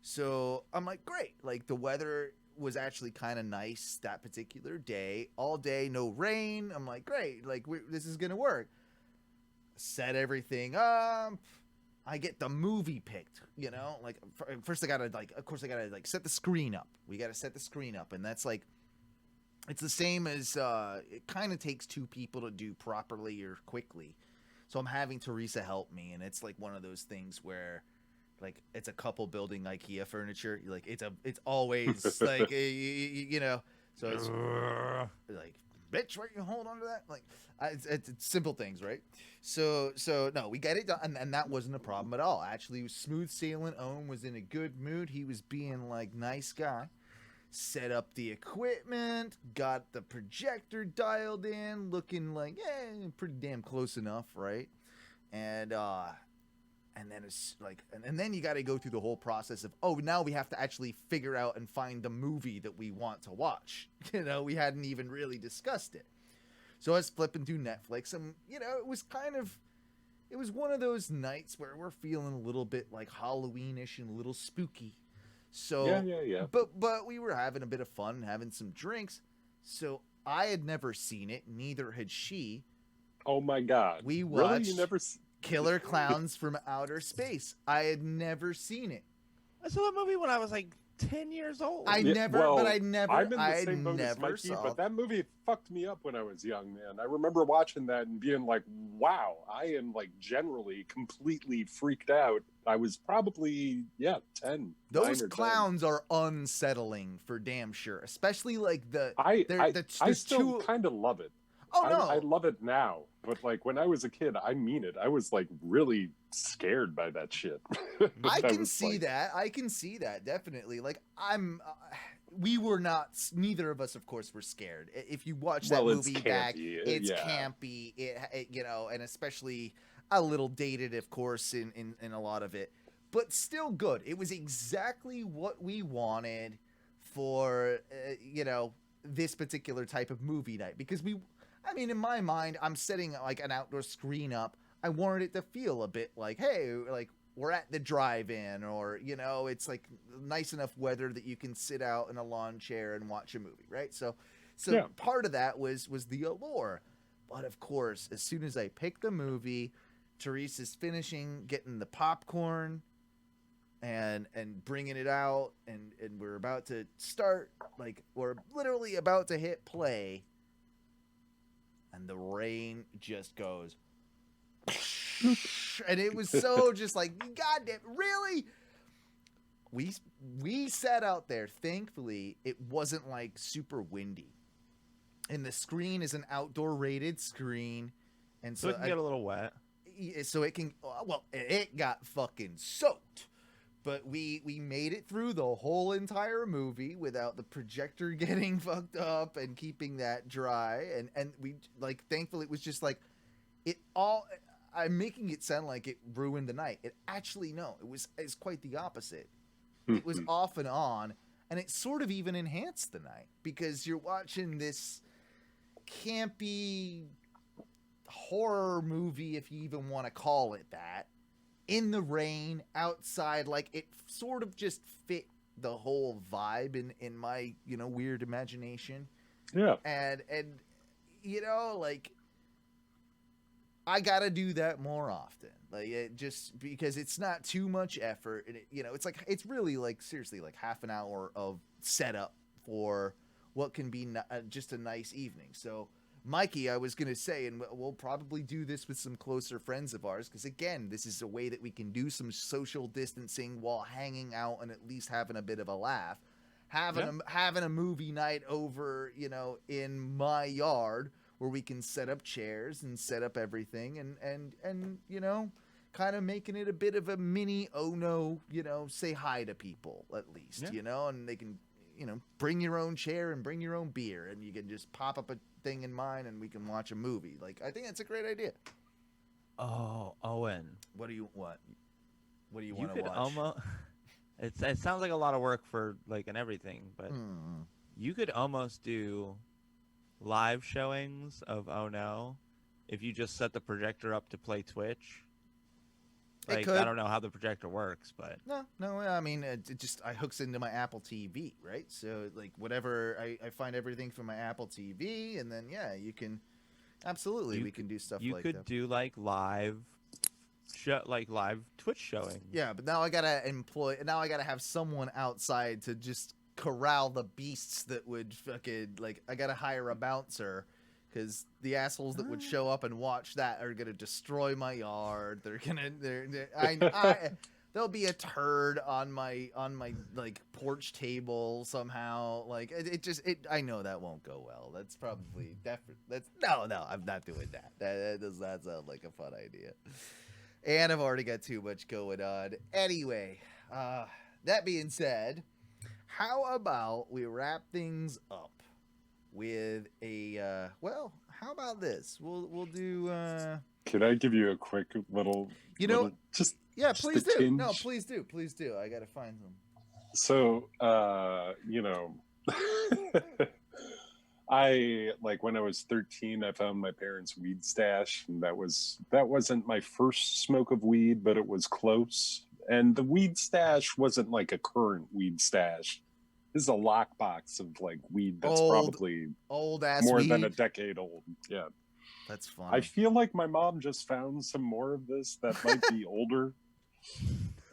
So I'm like, great. Like, the weather was actually kind of nice that particular day. All day, no rain. I'm like, great. Like, this is gonna work. Set everything up. I get the movie picked, you know? Like, first I gotta, like, of course I gotta, like, set the screen up. We gotta set the screen up, and that's like, it's the same as, it kind of takes two people to do properly or quickly. So I'm having Teresa help me, and it's like one of those things where, like, it's a couple building IKEA furniture. Like, it's always, like, you know, so it's like, bitch, why you hold on to that? Like, it's simple things, right? So no, we got it done, and that wasn't a problem at all. Actually, it was smooth sailing. Owen was in a good mood. He was being, like, nice guy. Set up the equipment, got the projector dialed in, looking like, pretty damn close enough, right? And then it's like, and then you got to go through the whole process of, oh, now we have to actually figure out and find the movie that we want to watch. You know, we hadn't even really discussed it. So I was flipping through Netflix, and, you know, it was one of those nights where we're feeling a little bit like Halloweenish and a little spooky. So, yeah. But we were having a bit of fun, having some drinks. So I had never seen it, neither had she. Oh my God! We watched really? You never Killer Clowns from Outer Space. I had never seen it. I saw that movie when I was like 10 years old. I'm in the same boat as never Mikey, saw. but that movie fucked me up when I was young, man. I remember watching that and being like, wow, I am, like, generally completely freaked out. I was probably, 10. Those clowns are unsettling for damn sure, especially like I still kind of love it. Oh no, I love it now, but like when I was a kid, I mean it. I was like really scared by that shit. I can see that definitely. Like we were not. Neither of us, of course, were scared. If you watch that movie back, it's campy. It you know, and especially a little dated, of course, in a lot of it, but still good. It was exactly what we wanted for you know, this particular type of movie night, because I mean, in my mind, I'm setting like an outdoor screen up. I wanted it to feel a bit like, hey, like we're at the drive-in, or, you know, it's like nice enough weather that you can sit out in a lawn chair and watch a movie, right? So part of that was the allure. But of course, as soon as I picked the movie, Teresa's finishing getting the popcorn and bringing it out, and we're about to start, like we're literally about to hit play. And the rain just goes, and it was so just like, goddamn, really? We sat out there. Thankfully, it wasn't like super windy, and the screen is an outdoor rated screen, and so it can get a little wet. So it can. Well, it got fucking soaked. But we made it through the whole entire movie without the projector getting fucked up and keeping that dry. And we, like, thankfully it was just like, I'm making it sound like it ruined the night. It actually, no, it's quite the opposite. It was off and on, and it sort of even enhanced the night, because you're watching this campy horror movie, if you even want to call it that, in the rain, outside. Like, it sort of just fit the whole vibe in my, you know, weird imagination. Yeah. And you know, like, I gotta do that more often. Like, it just because it's not too much effort, and you know, it's really like, seriously, like half an hour of setup for what can be just a nice evening. So, Mikey, I was going to say, and we'll probably do this with some closer friends of ours, because, again, this is a way that we can do some social distancing while hanging out and at least having a bit of a laugh. Having a movie night over, you know, in my yard where we can set up chairs and set up everything and you know, kind of making it a bit of a mini oh no, you know, say hi to people at least, you know, and they can, you know, bring your own chair and bring your own beer and you can just pop up a thing in mine and we can watch a movie. Like, I think that's a great idea. Oh, Owen. What do you want to watch? Almost, it sounds like a lot of work for like and everything, but you could almost do live showings of Oh No if you just set the projector up to play Twitch. Like, I don't know how the projector works, but no. I mean, it just hooks into my Apple TV, right? So like whatever I find everything from my Apple TV, and then you can absolutely we can do stuff like that. You could do like live Twitch showing. Yeah, but now I gotta have someone outside to just corral the beasts that would fucking like. I gotta hire a bouncer. Because the assholes that would show up and watch that are gonna destroy my yard. There'll be a turd on my like porch table somehow. Like I know that won't go well. That's probably no. I'm not doing that. That does not sound like a fun idea. And I've already got too much going on. Anyway, that being said, how about we wrap things up with a how about this? We'll do Can I give you a quick little please do. tinge? No, please do. I gotta find them. So I like when I was 13 I found my parents' weed stash, and that wasn't my first smoke of weed, but it was close. And the weed stash wasn't like a current weed stash. This is a lockbox of like weed that's probably old ass more weed. than a decade old. Yeah, that's fun. I feel like my mom just found some more of this that might be older,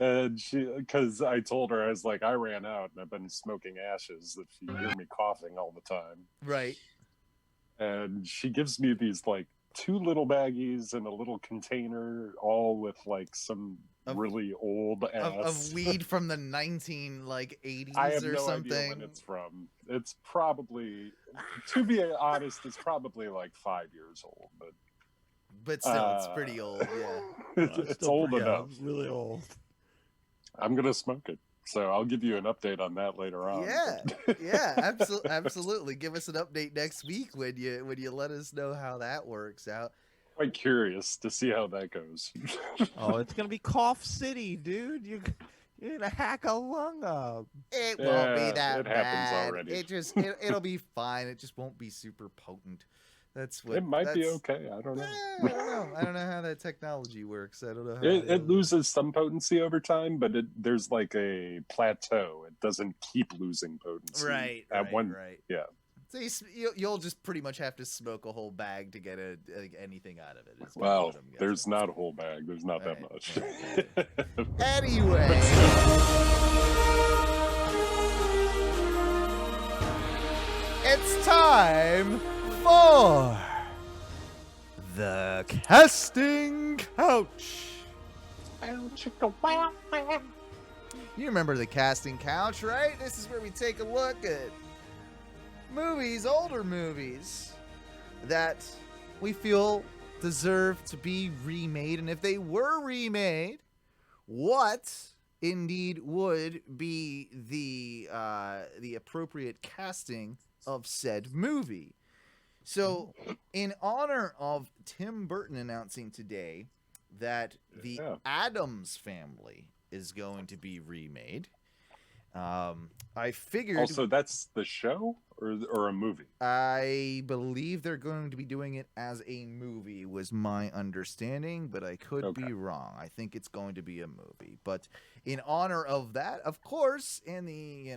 and because I told her I was like I ran out and I've been smoking ashes if you hear me coughing all the time. Right. And she gives me these like 2 little baggies and a little container, all with like some really old ass of weed from the 80s I have or no something. idea when it's from. It's probably, to be honest, it's probably like 5 years old, but still, it's pretty old. Yeah, it's old enough. Really old. I'm gonna smoke it, so I'll give you an update on that later on. Yeah, absolutely. Give us an update next week when you let us know how that works out. Quite curious to see how that goes. Oh, it's gonna be Cough City, dude. You're gonna hack a lung up. It won't be that it bad. happens already. It'll be fine. It just won't be super potent. That's what it might be okay. I don't know. I don't know how that technology works. I don't know how it loses some potency over time, but there's like a plateau. It doesn't keep losing potency. Right. Yeah. So you'll just pretty much have to smoke a whole bag to get anything out of it. Well, there's not a whole bag. There's not that much. Anyway. It's time for the casting couch. You remember the casting couch, right? This is where we take a look at movies, older movies, that we feel deserve to be remade. And if they were remade, what indeed would be the appropriate casting of said movie? So, in honor of Tim Burton announcing today that the Addams Family is going to be remade, I figured... Also, that's the show or a movie? I believe they're going to be doing it as a movie, was my understanding, but I could be wrong. I think it's going to be a movie. But in honor of that, of course, in the,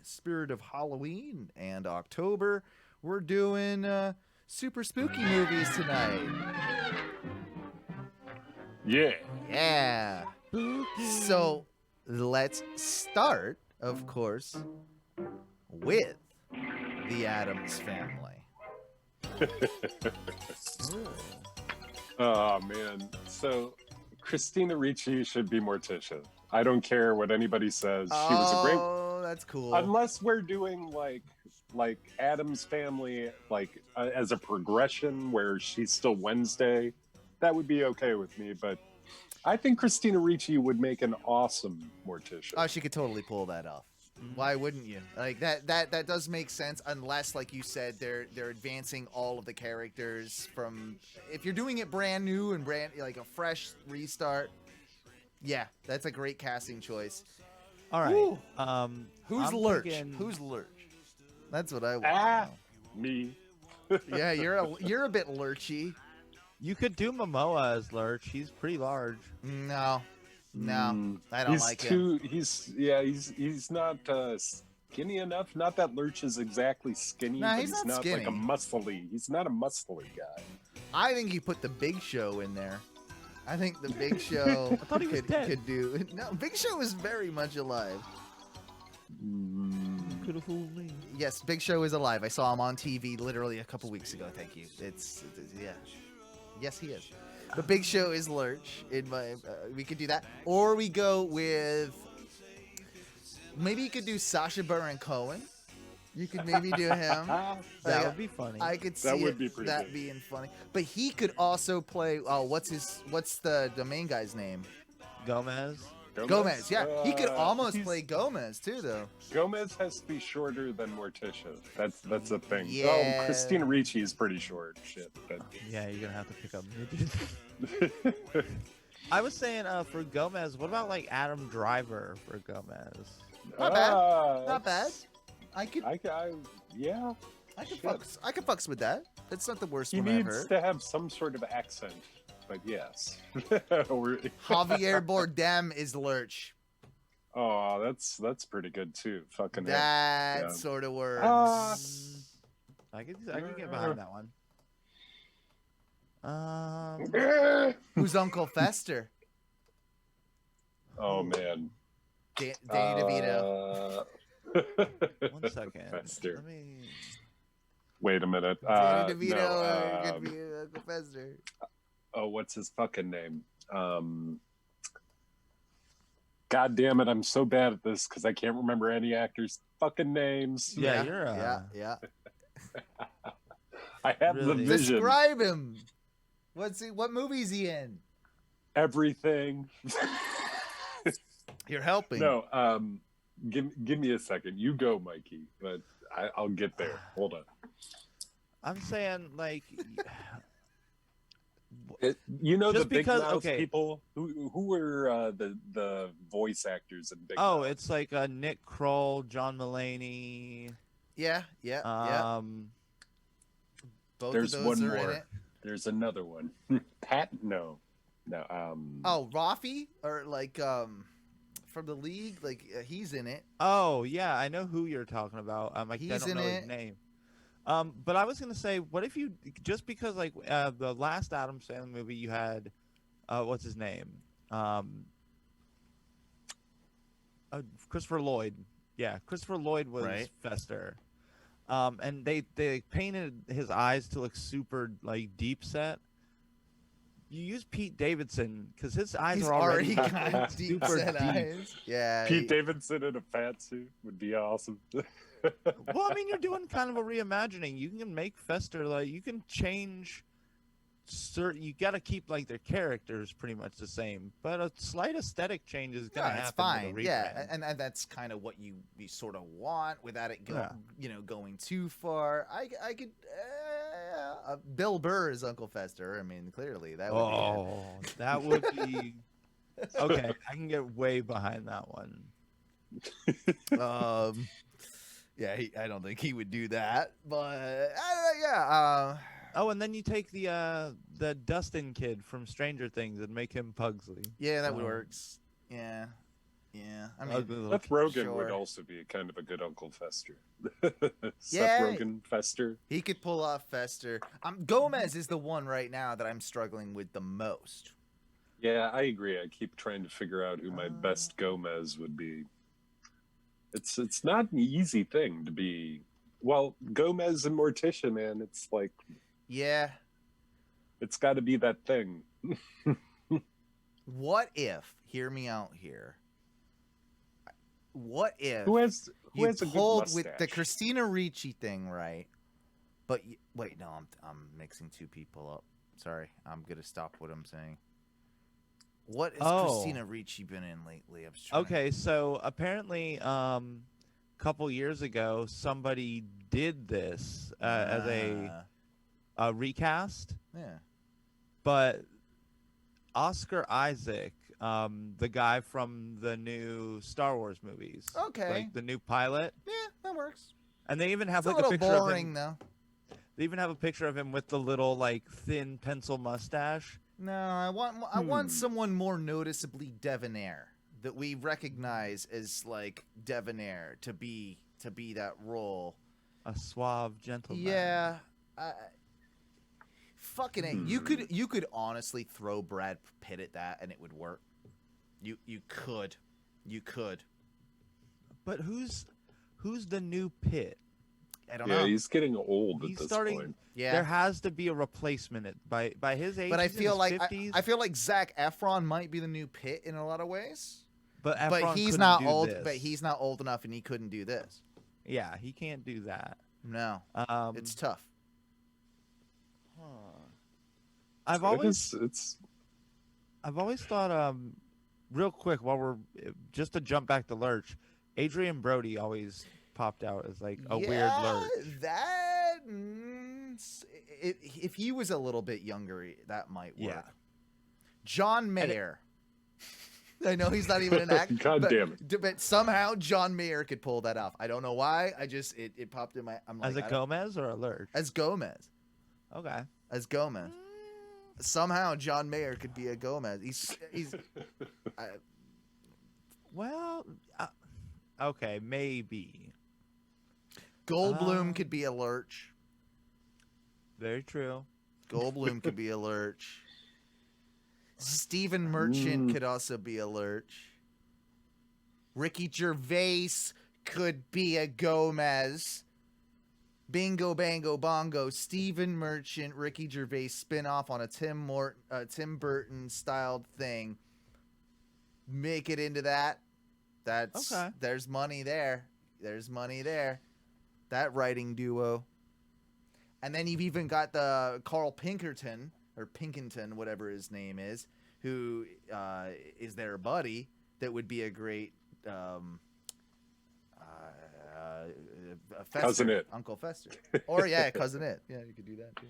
spirit of Halloween and October, we're doing super spooky movies tonight. Yeah. So let's start, of course, with the Addams Family. Oh man. So Christina Ricci should be Morticia. I don't care what anybody says. She was a great. Oh, that's cool. Unless we're doing like like Addams Family, like as a progression where she's still Wednesday, that would be okay with me. But I think Christina Ricci would make an awesome Morticia. Oh, she could totally pull that off. Why wouldn't you? Like that does make sense, unless, like you said, they're advancing all of the characters from. If you're doing it brand new and like a fresh restart, yeah, that's a great casting choice. All right. Woo. Who's I'm Lurch? thinking- Who's Lurch? That's what I want. Ah, me. Yeah, you're a bit lurchy. You could do Momoa as Lurch. He's pretty large. No, I don't He's like too. him. He's not skinny enough. Not that Lurch is exactly skinny, Nah, but he's not like skinny. a muscly. He's not a muscly guy. I think you put the Big Show in there. I think the Big Show I thought he was dead. could do. No, Big Show is very much alive. Could have fooled me. Yes, Big Show is alive. I saw him on TV literally a couple weeks ago. Thank you. It's yeah. Yes, he is. The Big Show is Lurch. In my, we could do that, or we go with. Maybe you could do Sacha Baron Cohen. You could maybe do him. That would be funny. I could see That would be pretty that good. being funny. But he could also play. Oh, what's the main guy's name? Gomez. Gomez. Yeah, he could almost he's- play Gomez too, though. Gomez has to be shorter than Morticia. That's a thing. Yeah. Oh, Christina Ricci is pretty short. Shit. But... Yeah, you're gonna have to pick up midgets. I was saying for Gomez, what about like Adam Driver for Gomez? Not bad. Not bad. I could Yeah. fucks with that. That's not the worst He one I've needs heard. to have some sort of accent, but yes. Or- Javier Bardem is Lurch. Oh, that's pretty good too. Fucking hell. That Yeah. sort of works. I could get behind that one. Who's Uncle Fester? Oh man. Danny DeVito. 1 second. Fester. Let me. Wait a minute. Danny DeVito no, could be Uncle Fester. oh, what's his fucking name? God damn it! I'm so bad at this because I can't remember any actors' fucking names. Yeah, Yeah, you're. Yeah. I have the Really? vision. Describe him. What movie is he in? Everything. You're helping. No, give me a second. You go, Mikey, but I'll get there. Hold on. I'm saying like. You know Just the Big because- Mouth okay. people who were the voice actors in Big Oh, Mouth? it's like Nick Kroll, John Mulaney. Yeah. Both There's of those one are in more. it. There's another one. Pat? No. Oh, Rafi or like from the league, like he's in it. Oh yeah, I know who you're talking about. I He's don't in know it. his name. But I was gonna say, what if you just because like the last Addams Family movie you had, what's his name? Christopher Lloyd. Yeah, Christopher Lloyd was Right. Fester. And they painted his eyes to look super like deep set. You use Pete Davidson because his eyes He's are already kind of deep super set deep. eyes. Yeah. Pete Davidson in a fat suit would be awesome. Well, I mean, you're doing kind of a reimagining. You can make Fester like you can change certain. You got to keep like their characters pretty much the same, but a slight aesthetic change is gonna Yeah, happen. it's fine. With a Yeah, rebrand. and that's kind of what you sort of want without it Yeah. going too far. I could Bill Burr is Uncle Fester. I mean, clearly that would be it. That would be okay. I can get way behind that one. Yeah, I don't think he would do that, but Oh, and then you take the Dustin kid from Stranger Things and make him Pugsley. yeah, that Um, works. Yeah. I mean, Ugly little Seth Rogen would Sure. also be kind of a good Uncle Fester. Yeah. Seth Rogen Fester. he could pull off Fester. Gomez is the one right now that I'm struggling with the most. Yeah, I agree. I keep trying to figure out who my best Gomez would be. It's not an easy thing to be. Well, Gomez and Morticia, man, it's like Yeah. it's got to be that thing. What if? Hear me out here. what if Who has you a good pulled with the mustache? Christina Ricci thing, right? But wait, no, I'm mixing two people up. Sorry, I'm gonna stop what I'm saying. What has Christina Ricci been in lately? I was trying Okay, so apparently, a couple years ago, somebody did this as a recast. Yeah. But Oscar Isaac, the guy from the new Star Wars movies, Okay. like the new pilot, Yeah, that works. and they even have It's like a a little picture boring, of him. though. They even have a picture of him with the little like thin pencil mustache. No, I want someone more noticeably debonair that we recognize as like debonair to be that role. A suave gentleman. Yeah. Fucking A. You could honestly throw Brad Pitt at that and it would work. You could. But who's the new Pitt? I don't know. Yeah, he's getting old He's at this starting. point. Yeah. There has to be a replacement by his age. But I he's in feel his like 50s, I feel like Zac Efron might be the new Pitt in a lot of ways. but But Efron he's couldn't not do old. this. But he's not old enough, and he couldn't do this. Yeah, he can't do that. No, it's tough. I've always thought, real quick, while we're just to jump back to Lurch, Adrian Brody always popped out as like a weird Lurch. That if he was a little bit younger, that might work. Yeah. John Mayer. I know he's not even an actor. God damn it. But somehow John Mayer could pull that off. I don't know why. It popped in my. I'm like, As a Gomez or a Lurch? As Gomez. Okay. As Gomez. Somehow John Mayer could be a Gomez. He's. Well, okay, maybe. Goldblum could be a Lurch. Very true. Goldblum could be a Lurch. Stephen Merchant could also be a Lurch. Ricky Gervais could be a Gomez. Bingo, bango, bongo. Stephen Merchant, Ricky Gervais spin-off on a Tim Burton styled thing. Make it into that. That's okay. There's money there. There's money there. That writing duo. And then you've even got the Carl Pinkerton, or Pinkington, whatever his name is, who is their buddy. That would be a great Fester, Cousin It. Uncle Fester. Or yeah, Cousin It. Yeah, you could do that too.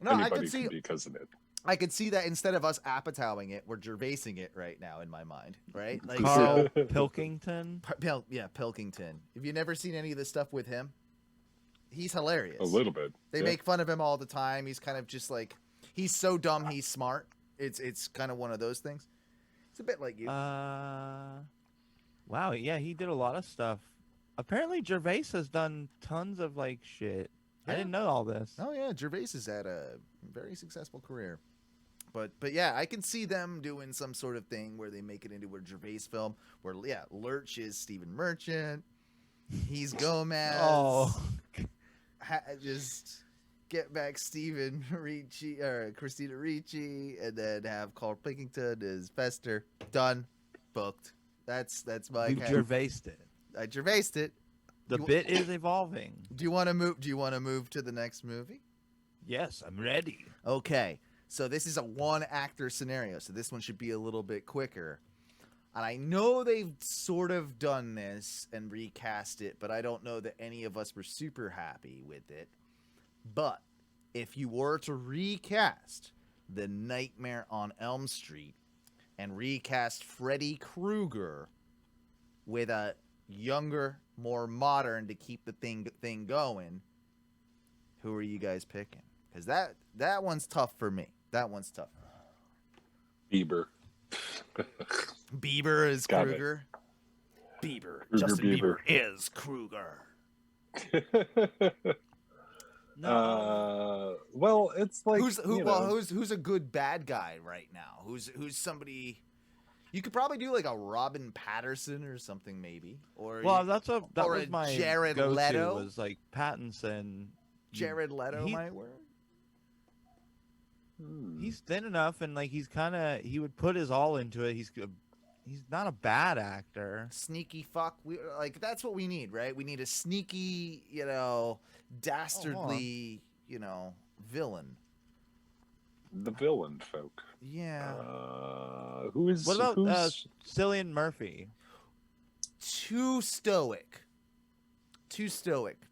No, Anybody can be Cousin It. I could see that instead of us Apatowing it, we're Gervaising it right now in my mind, right? Like Carl Pilkington. Pilkington. Have you never seen any of the stuff with him? He's hilarious. A little bit. They yeah. make fun of him all the time. He's kind of just like, he's so dumb he's smart. It's kind of one of those things. It's a bit like you. Wow, yeah, he did a lot of stuff. Apparently Gervais has done tons of like shit. Yeah. I didn't know all this. Oh yeah, Gervais has had a very successful career. But yeah, I can see them doing some sort of thing where they make it into a Gervais film where Lurch is Stephen Merchant. He's Gomez. Oh. Just get back Stephen Ricci or Christina Ricci, and then have Carl Pilkington as Fester. Done, booked. That's my. You Gervaised it. I Gervaised it. The bit is evolving. Do you want to move? Do you want to move to the next movie? Yes, I'm ready. Okay, so this is a one-actor scenario, so this one should be a little bit quicker. And I know they've sort of done this and recast it, but I don't know that any of us were super happy with it. But if you were to recast The Nightmare on Elm Street and recast Freddy Krueger with a younger, more modern to keep the thing going, who are you guys picking? Because that one's tough for me. That one's tough. Bieber. Bieber is Got Krueger. Bieber. Krueger Justin Bieber Bieber. is Krueger. Well, it's like who's a good bad guy right now? Who's somebody? You could probably do like a Robin Patterson or something, maybe. Or Well, that or was a my Jared go-to Leto. was like Pattinson. Jared Leto He- might work. He's thin enough, and like he would put his all into it. He's a He's not a bad actor. Sneaky fuck. Like that's what we need, right? We need a sneaky, dastardly, villain. The villain folk. Yeah. Who's What about Cillian Murphy? Too stoic.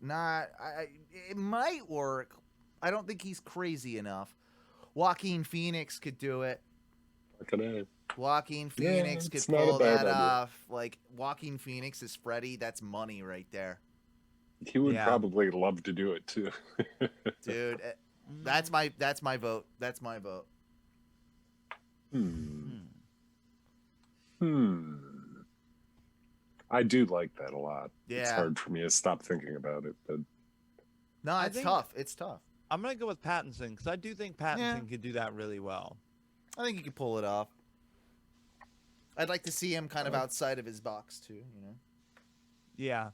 Not. It might work. I don't think he's crazy enough. Joaquin Phoenix could do it. Joaquin Phoenix could pull that off. Like Joaquin Phoenix is Freddy. That's money right there. He would probably love to do it too. Dude, that's my vote. That's my vote. I do like that a lot. Yeah. It's hard for me to stop thinking about it, but no, it's tough. It's tough. I'm gonna go with Pattinson because I do think Pattinson could do that really well. I think he could pull it off. I'd like to see him kind of outside of his box too. Yeah.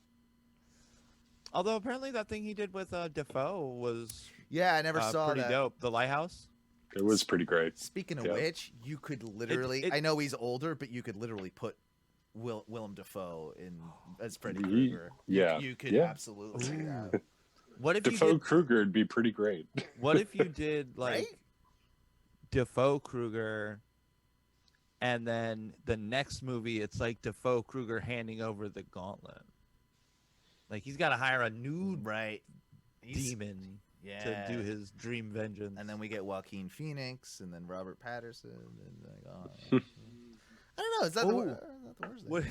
Although apparently that thing he did with Defoe was I never saw pretty that. dope. The Lighthouse. it was pretty great. Speaking of which, you could literally. I know he's older, but you could literally put Willem Dafoe in as Freddy Krueger. Yeah, you could absolutely do that. What if Defoe you did, Kruger would be pretty great. What if you did like Right? Defoe Kruger, and then the next movie it's like Defoe Kruger handing over the gauntlet. Like he's got to hire a new demon to do his dream vengeance. And then we get Joaquin Phoenix, and then Robert Patterson, and I don't know. Is that the worst?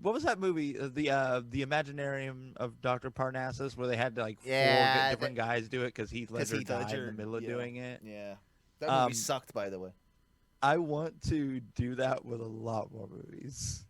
What was that movie? The Imaginarium of Dr. Parnassus, where they had to like four different guys do it because Heath Ledger died in the middle of doing it. Yeah, that movie sucked, by the way. I want to do that with a lot more movies.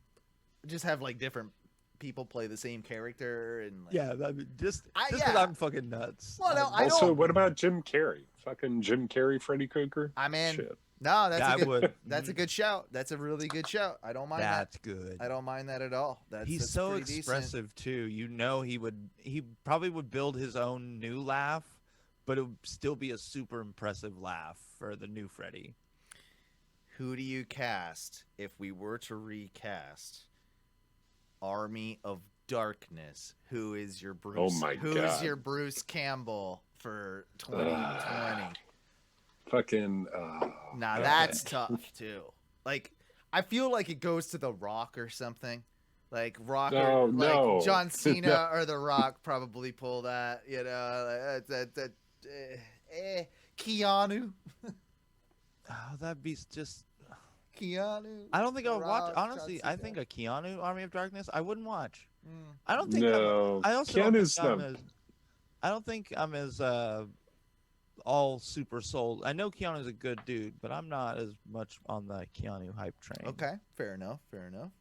Just have like different people play the same character, and like, just because I'm fucking nuts. Well, no, I Also, don't. what about Jim Carrey? Fucking Jim Carrey, Freddy Krueger. I'm in. Shit. No, that's a good. would. That's a good shout. That's a really good shout. I don't mind That's that. good. I don't mind that at all. He's so pretty expressive too. He probably would build his own new laugh, but it would still be a super impressive laugh for the new Freddy. Who do you cast if we were to recast Army of Darkness? Who is your Bruce? Oh my Who's God. your Bruce Campbell for 2020? Fucking. Nah, that's tough too. Like, I feel like it goes to The Rock or something. Like Rock, No. John Cena or The Rock probably pull that. Keanu. Oh, that'd be just. Keanu. I don't think I would watch. Rock, Honestly, John I think a Keanu Army of Darkness I wouldn't watch. Mm. I don't think. No, I also Keanu's don't think I don't think I'm as all super sold. I know Keanu's a good dude, but I'm not as much on the Keanu hype train. Okay, fair enough. Fair enough.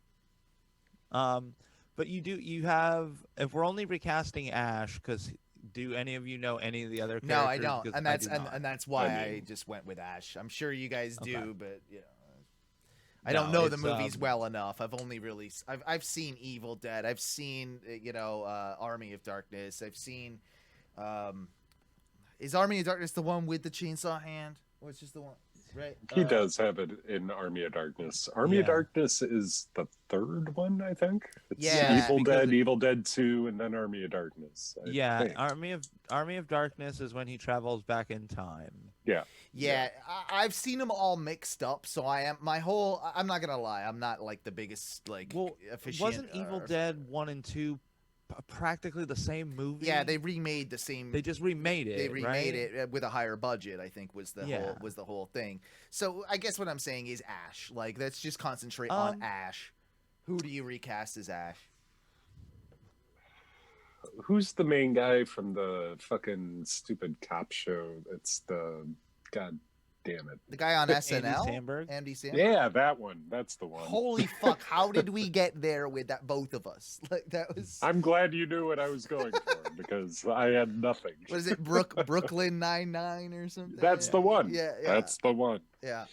But you have, if we're only recasting Ash, because do any of you know any of the other characters? No, I don't, 'Cause and I that's do not. and that's why I I mean- just went with Ash. I'm sure you guys do, Okay. but I don't know the it's, movies well enough. I've only really I've seen Evildead. I've seen Army of Darkness. I've seen is Army of Darkness the one with the chainsaw hand? Or it's just the one, right? He does have it in Army of Darkness. Army of Darkness is the third one, I think. It's Evil Dead, Evil Dead 2, and then Army of Darkness. I think. Army of Darkness is when he travels back in time. Yeah, I've seen them all mixed up. So I'm not gonna lie, I'm not like the biggest officiant. Wasn't Evil Dead 1 and 2 practically the same movie? Yeah, they remade the same. They just remade it. They remade right? it with a higher budget. I think was the whole thing. So I guess what I'm saying is Ash. Like, let's just concentrate on Ash. Who do you recast as Ash? Who's the main guy from the fucking stupid cop show? It's God damn it. The guy on SNL? Andy Samberg? Yeah, that one. That's the one. Holy fuck, how did we get there with that, both of us? Like, that was... I'm glad you knew what I was going for because I had nothing. What is it, Brooklyn Nine-Nine or something? That's the one. Yeah. That's the one. Yeah.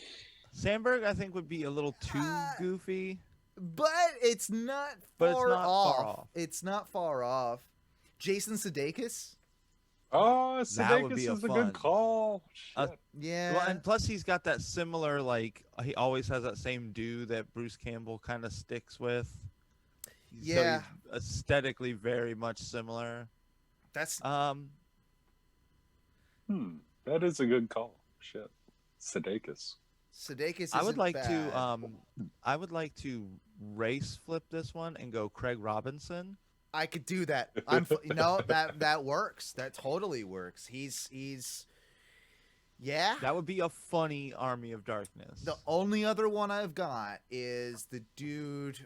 Samberg, I think, would be a little too goofy. But it's not far off. It's not far off. Jason Sudeikis? Oh, That would be Sudeikis a is a fun. good call. Shit. Yeah. Well, and plus he's got that similar, like, he always has that same do that Bruce Campbell kind of sticks with. Yeah. So he's aesthetically very much similar. That's That is a good call. Shit. Sudeikis. Sudeikis. I would isn't like bad. to race flip this one and go Craig Robinson. I could do that. That works. That totally works. He's yeah. That would be a funny Army of Darkness. The only other one I've got is the dude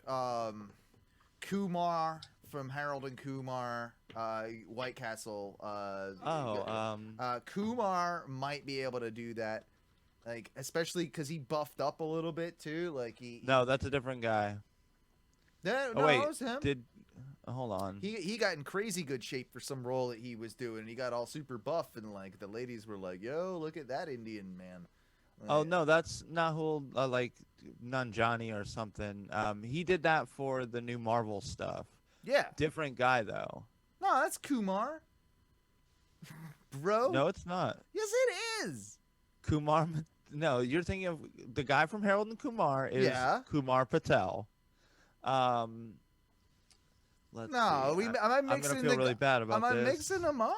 Kumar from Harold and Kumar, White Castle. Kumar might be able to do that, like especially because he buffed up a little bit too. Like No, that's a different guy. No, wait, it was him. Hold on. He got in crazy good shape for some role that he was doing. He got all super buff, and like the ladies were like, "Yo, look at that Indian man." Oh no, that's Nahul, like Nanjani or something. He did that for the new Marvel stuff. Yeah. Different guy though. No, that's Kumar. Bro. No, it's not. Yes, it is. Kumar. No, you're thinking of the guy from Harold and Kumar is Kumar Patel. Let's see. Am I mixing I'm gonna feel really bad about this. Am I this. mixing them up?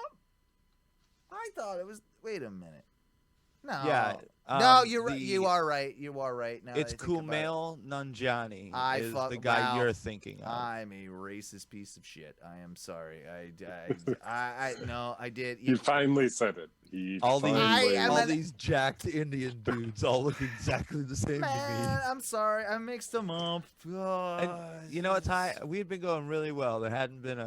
I thought it was. Wait a minute. No. Yeah. No, you're right. You are right. You are right. Now It's Kumail Nanjiani. Is the guy wow. you're thinking of. I'm a racist piece of shit. I am sorry. I did. You finally said it. All these jacked Indian dudes all look exactly the same to me. I'm sorry. I mixed them up. And you know what, Ty? We had been going really well. There hadn't been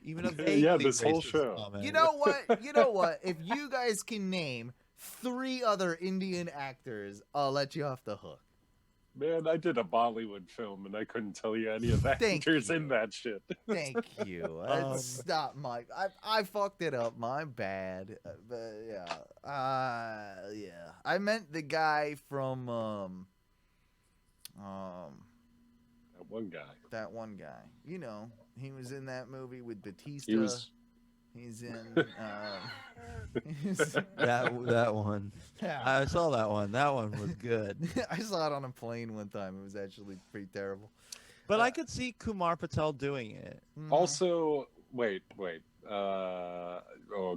even a yeah, this whole racist show. comment. You know what? You know what? If you guys can name 3 other Indian actors, I'll let you off the hook. Man, I did a Bollywood film and I couldn't tell you any of the actors in that shit. Thank you. Stop, Mike. I fucked it up. My bad. But yeah. Yeah. I meant the guy from That one guy. That one guy. You know, he was in that movie with Batista. He's in that one. Yeah. I saw that one. That one was good. I saw it on a plane one time. It was actually pretty terrible. But I could see Kumar Patel doing it. Also, wait. Oh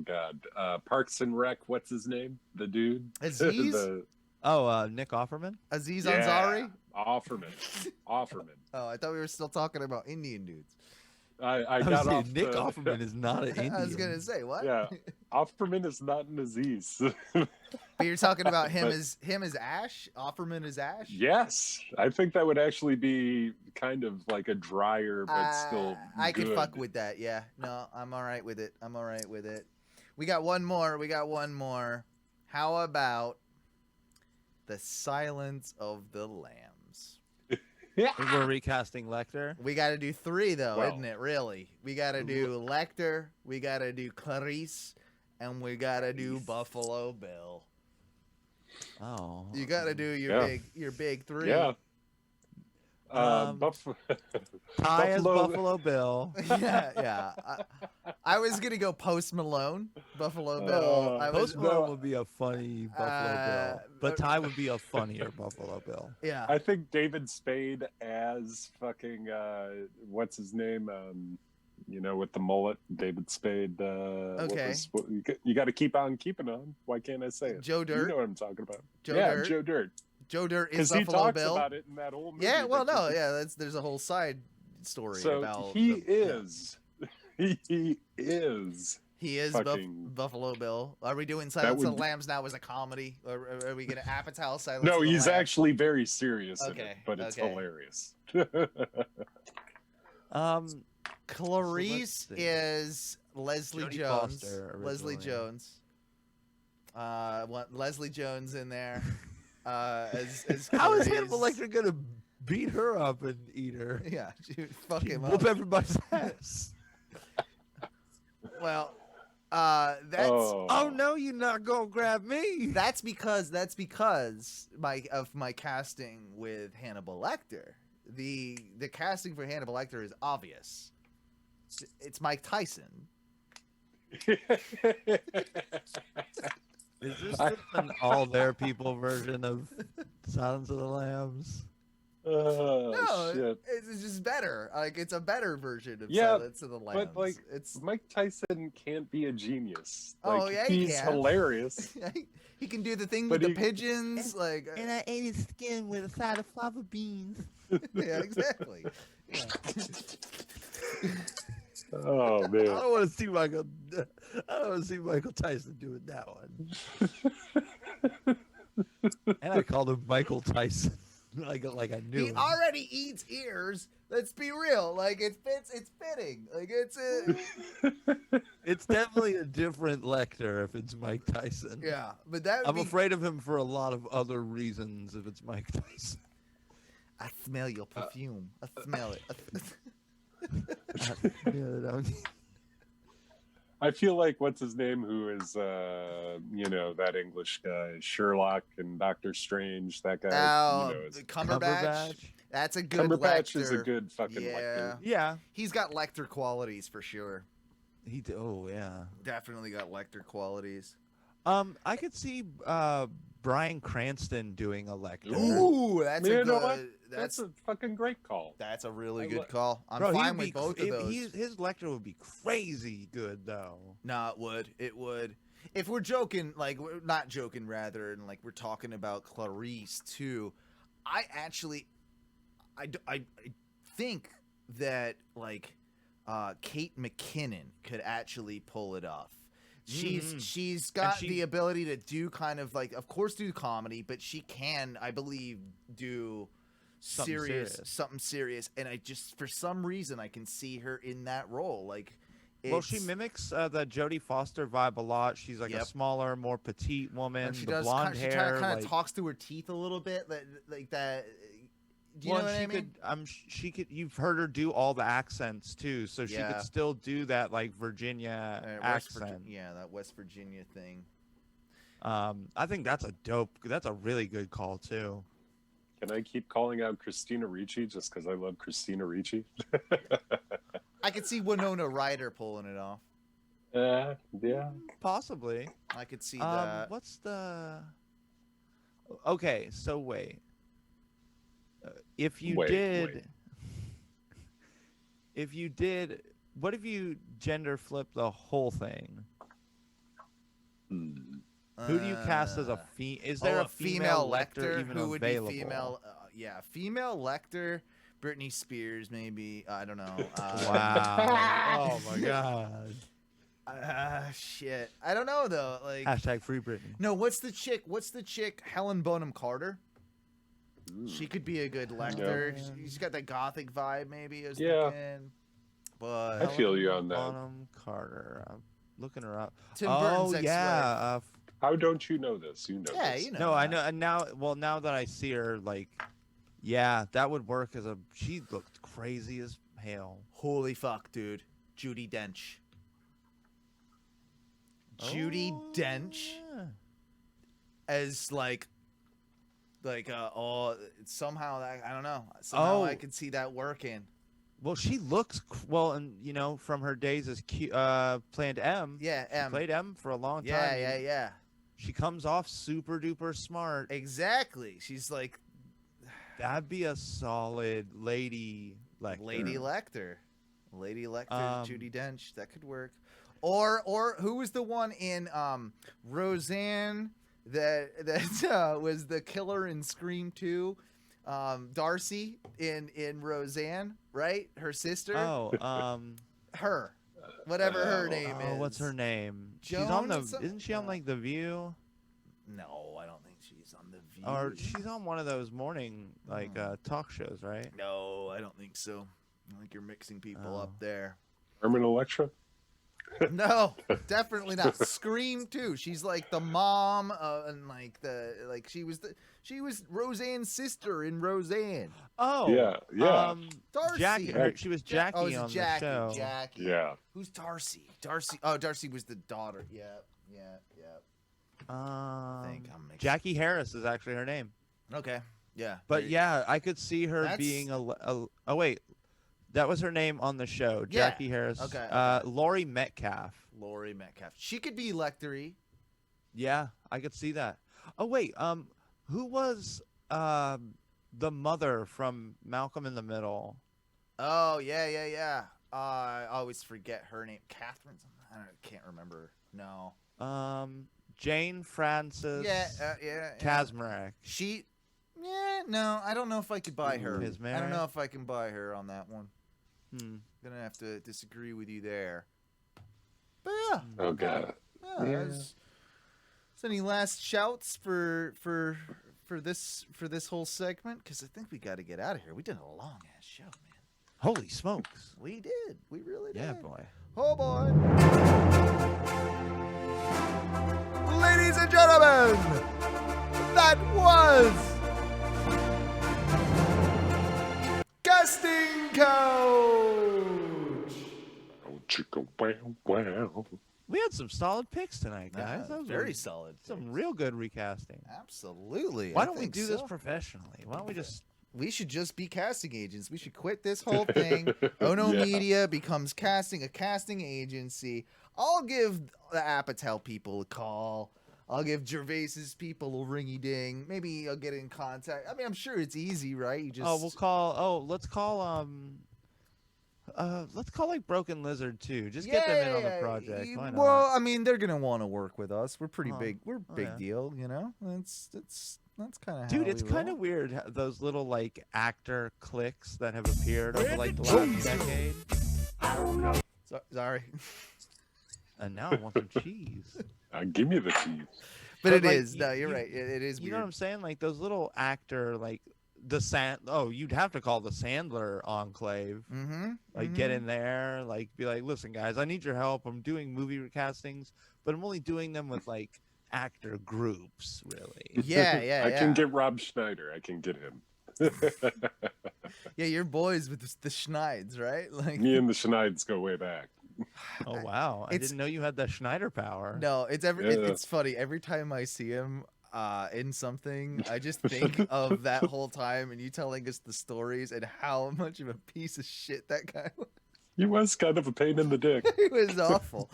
God. Parks and Rec. What's his name? The dude. Aziz. Nick Offerman. Aziz Ansari. Offerman. Oh, I thought we were still talking about Indian dudes. I got off. Nick Offerman is not an Indian. I was gonna say what? Yeah, Offerman is not an Aziz. But you're talking about him as Ash. Offerman as Ash. Yes, I think that would actually be kind of like a drier, but still. I good. could fuck with that. Yeah. No, I'm all right with it. We got one more. How about The Silence of the Lambs? We're recasting Lecter. We got to do 3 though, isn't it? Really, we got to do Lecter, we got to do Clarice, and we got to do Buffalo Bill. Oh, you got to do your big 3. Yeah. Ty as Buffalo Bill. yeah. I was gonna go Post Malone, Buffalo Bill. Post Malone would be a funny Buffalo Bill, but Ty would be a funnier Buffalo Bill. Yeah. I think David Spade as fucking what's his name? With the mullet, David Spade. Okay. You got to keep on keeping on. Why can't I say it? Joe Dirt. You know what I'm talking about. Joe Dirt. Joe Dirt. Joe Dirt is Because he Buffalo talks Bill. about it in that whole movie. Yeah, well, no, yeah, there's a whole side story about. He is fucking... Buffalo Bill. Are we doing Silence of the Lambs now as a comedy, or are we gonna Apatow Silence? No, of the he's Lambs? actually very serious in it, but it's hilarious. Clarice is Leslie Jodie Jones. Foster, Leslie Jones. Want Leslie Jones in there? As How is Clarice. Hannibal Lecter gonna beat her up and eat her? Yeah, dude, fuck him Whoop up. everybody's ass. Well, that's. Oh no, you're not gonna grab me. That's because my casting with Hannibal Lecter. The casting for Hannibal Lecter is obvious. It's Mike Tyson. Is this just an all their people version of Silence of the Lambs? Oh, No, shit. it's just better. Like it's a better version of Yeah, Silence of the Lambs. But like, it's Mike Tyson can't be a genius. Like, Oh, yeah, he he's can. hilarious. he can do the thing But with he- the pigeons. Like And I ate his skin with a side of fava beans. yeah, exactly. Yeah. Oh I man. don't want to see Michael. I don't want to see Michael Tyson doing that one. And I called him Michael Tyson, like I knew. He him. already eats ears. Let's be real. Like it fits. It's fitting. Like it's a It's definitely a different Lecter if it's Mike Tyson. yeah. But that would I'm be, afraid of him for a lot of other reasons if it's Mike Tyson. I smell your perfume. I smell it. I feel like what's his name, who is that English guy, Sherlock and Doctor Strange, that guy. Oh, is Cumberbatch. That's a good Cumberbatch Lecter. is a good fucking Yeah. Lecter. Yeah. He's got Lecter qualities for sure. Oh yeah. Definitely got Lecter qualities. I could see Bryan Cranston doing a Lecter. Ooh, that's You a know what? good. That's a fucking great call. That's a really I good li- call. I'm Bro, fine with both of those. His Lecter would be crazy good though. No, it would. It would. If we're joking, like we're not joking, rather, and like we're talking about Clarice too, I actually, I think that like Kate McKinnon could actually pull it off. She's got the ability to do kind of like, of course, do comedy, but she can, I believe, do something serious. And I just, for some reason, I can see her in that role. Like, Well, she mimics the Jodie Foster vibe a lot. She's like Yep. a smaller, more petite woman. and she the does blonde she hair. kind of like, talks through her teeth a little bit, like that. Do you well, know what she I mean? could. She could. You've heard her do all the accents too, so she Yeah. could still do that like Virginia accent. Yeah, that West Virginia thing. I think that's a dope. That's a really good call too. Can I keep calling out Christina Ricci just because I love Christina Ricci? I could see Winona Ryder pulling it off. Yeah. Possibly. I could see that. What's the? Okay, so wait. If you did, what if you gender flip the whole thing? Who do you cast as a Is there a female Lecter even who would available? be female? Yeah, female Lecter. Britney Spears, maybe. I don't know. Wow! Oh my God! Shit. I don't know though. Like Hashtag free Britney. no. What's the chick? Helen Bonham Carter. She could be a good Lecter. She's got that gothic vibe, maybe. I was thinking. But I feel you on that. Bonham Carter. I'm looking her up. Tim Burton's ex-wife. How don't you know this? You know Yeah, this. you know. No, I know. And now that I see her, like, yeah, that would work as a. She looked crazy as hell. Holy fuck, dude. Judi Dench. Judi Dench Yeah. as somehow that I don't know. Somehow I could see that working. Well, she looks well, and from her days as Planned M. Yeah, She played M for a long time. Yeah. She comes off super duper smart. Exactly. She's like That'd be a solid lady Lecter. Lady Lecter, Judi Dench. That could work. Or who was the one in Roseanne that was the killer in Scream 2? Darcy in Roseanne, right? Her sister. Oh, her. Whatever her name is. what's her name? She's Joan on or the. something? Isn't she on like The View? No, I don't think she's on The View. Or she's on one of those morning talk shows, right? No, I don't think so. I think you're mixing people up there. Carmen Electra? No, definitely not. Scream 2. She's like the mom, and she was Roseanne's sister in Roseanne. Oh, yeah. Darcy. Jackie. She was Jackie Oh, it was on Jackie, the show. Jackie. Yeah. Who's Darcy? Darcy was the daughter. Yeah. I think I'm mixing. Jackie Harris is actually her name. Okay. Yeah. But yeah, I could see her That's- being a. Oh wait, That was her name on the show. Yeah. Jackie Harris. Okay. Laurie Metcalf. Laurie Metcalf. She could be Lectery. Yeah, I could see that. Oh wait, who was the mother from Malcolm in the Middle? Oh yeah. I always forget her name. Catherine. Can't remember. No. Jane Frances. Yeah. Kazmarek. She. Yeah. No, I don't know if I could buy her. His I don't know marriage? if I can buy her on that one. Hmm. Gonna have to disagree with you there. But yeah. Oh god. Yeah. Is any last shouts for this whole segment? Because I think we got to get out of here. We did a long ass show, man. Holy smokes. We did. We really did. Yeah, boy. Oh boy. Ladies and gentlemen, that was Casting Couch. Oh, chicka wow wow. We had some solid picks tonight, guys. That was Very solid. some real good recasting. Absolutely. Why I don't we think do this so. professionally? Why don't we just We should just be casting agents. We should quit this whole thing. Ono Yeah. Media becomes a casting agency. I'll give the Apatow people a call. I'll give Gervais's people a ringy ding. Maybe I'll get in contact. I mean, I'm sure it's easy, right? You just let's call like Broken Lizard too. Just get them in on the project. Why not? Well, I mean, they're gonna want to work with us. We're pretty Uh-huh. big. We're Oh, big yeah. deal, you know. That's kind of Dude, it's kind of weird those little like actor cliques that have appeared over like the last decade. Sorry, And now I want some cheese. Give me the cheese. but it like, is. No, you're right. It is. You Weird. know what I'm saying? Like those little actor like you'd have to call the Sandler Enclave. Mm-hmm. Like get in there, like be like, listen guys, I need your help. I'm doing movie recastings, but I'm only doing them with like actor groups, really. Yeah. I can get Rob Schneider. I can get him. Yeah, you're boys with the Schneids, right? Like Me and the Schneids go way back. Oh wow, I It's- didn't know you had that Schneider power. No, it's Yeah. it's funny. Every time I see him in something, I just think of that whole time and you telling us the stories and how much of a piece of shit that guy was. He was kind of a pain in the dick. He was awful.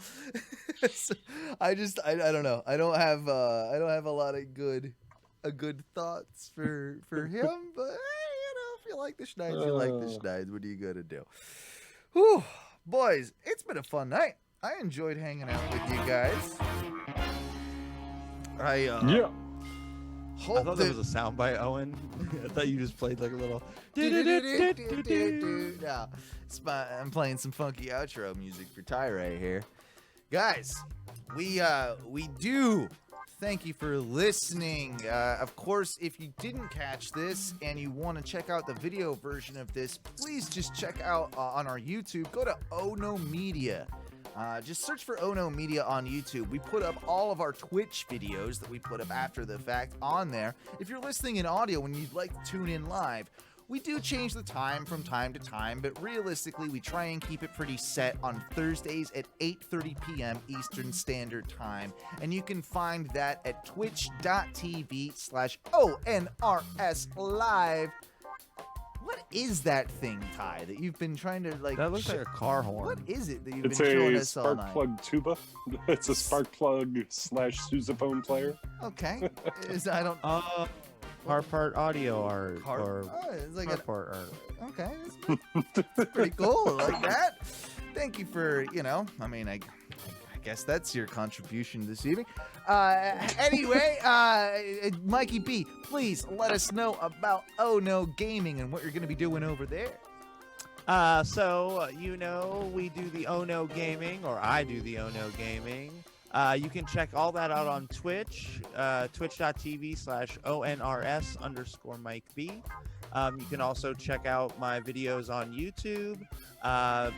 So, I don't know. I don't have a lot of good thoughts for him, but hey, you know, if you like the Schneids, you like the Schneids. What are you gonna do? Whew, boys, it's been a fun night. I enjoyed hanging out with you guys. Yeah. I Hope thought that was a sound by Owen. I thought you just played like a little. Yeah, I'm playing some funky outro music for Tyre here, guys. We do thank you for listening. Of course, if you didn't catch this and you want to check out the video version of this, please just check out on our YouTube. Go to Ono Media. Just search for Ono Media on YouTube. We put up all of our Twitch videos that we put up after the fact on there. If you're listening in audio and you'd like to tune in live, we do change the time from time to time, but realistically, we try and keep it pretty set on Thursdays at 8:30 p.m. Eastern Standard Time. And you can find that at twitch.tv/ONRS Live. What is that thing, Ty, that you've been trying to like? That looks like a car horn. What is it that you've It's been showing a us all spark night? plug tuba. It's a spark plug / sousaphone player. Okay, I don't. Part audio art Car- or it's like part art. Okay, that's pretty cool. I like that. Thank you for, I mean, I guess that's your contribution this evening. Anyway, Mikey B, please let us know about Oh No Gaming and what you're going to be doing over there. We do the Oh No Gaming, or I do the Oh No Gaming. You can check all that out on Twitch, twitch.tv/ONRS_Mike B. You can also check out my videos on YouTube. You can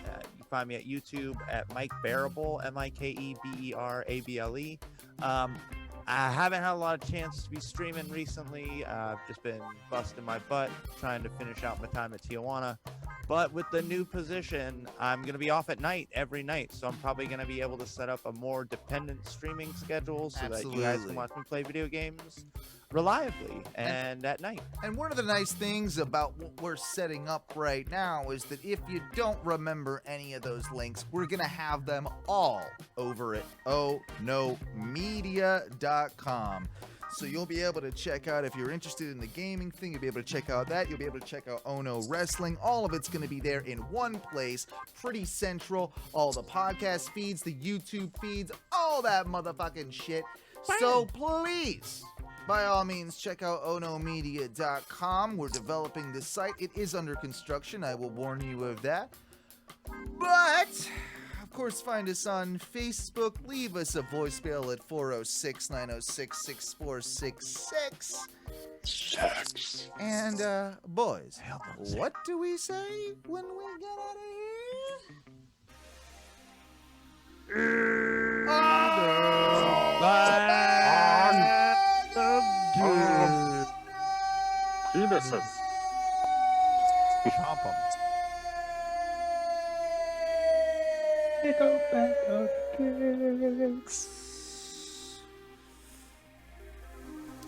find me at YouTube at Mike Bearable, MikeBerable. I haven't had a lot of chance to be streaming recently. I've just been busting my butt trying to finish out my time at Tijuana. But with the new position, I'm going to be off at night every night. So I'm probably going to be able to set up a more dependent streaming schedule so that you guys can watch me play video games. reliably and at night. And one of the nice things about what we're setting up right now is that if you don't remember any of those links, we're going to have them all over at ohnomedia.com. So you'll be able to check out, if you're interested in the gaming thing, you'll be able to check out that. You'll be able to check out Ono Wrestling. All of it's going to be there in one place, pretty central. All the podcast feeds, the YouTube feeds, all that motherfucking shit. So please, by all means, check out ohnomedia.com. We're developing this site. It is under construction. I will warn you of that. But, of course, find us on Facebook. Leave us a voicemail at 406-906-6466. Sex. And, boys, what do we say when we get out of here? Penises. Chomp 'em.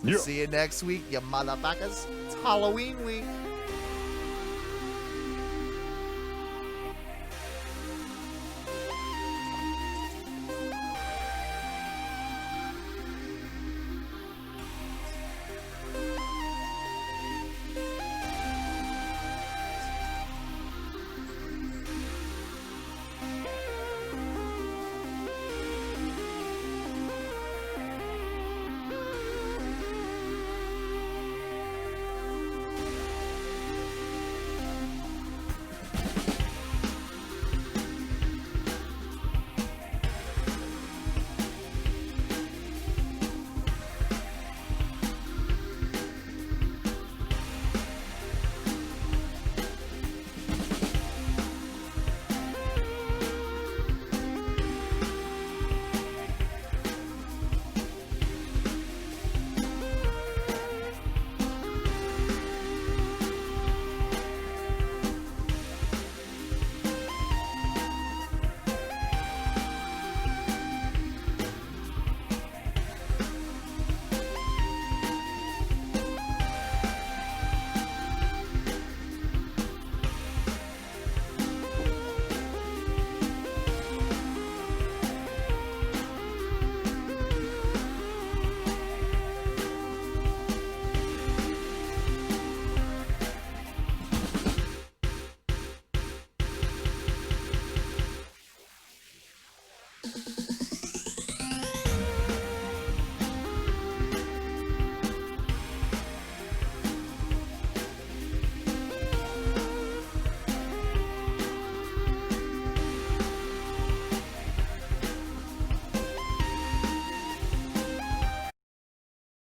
Yeah. See you next week, you motherfuckers. It's Halloween week.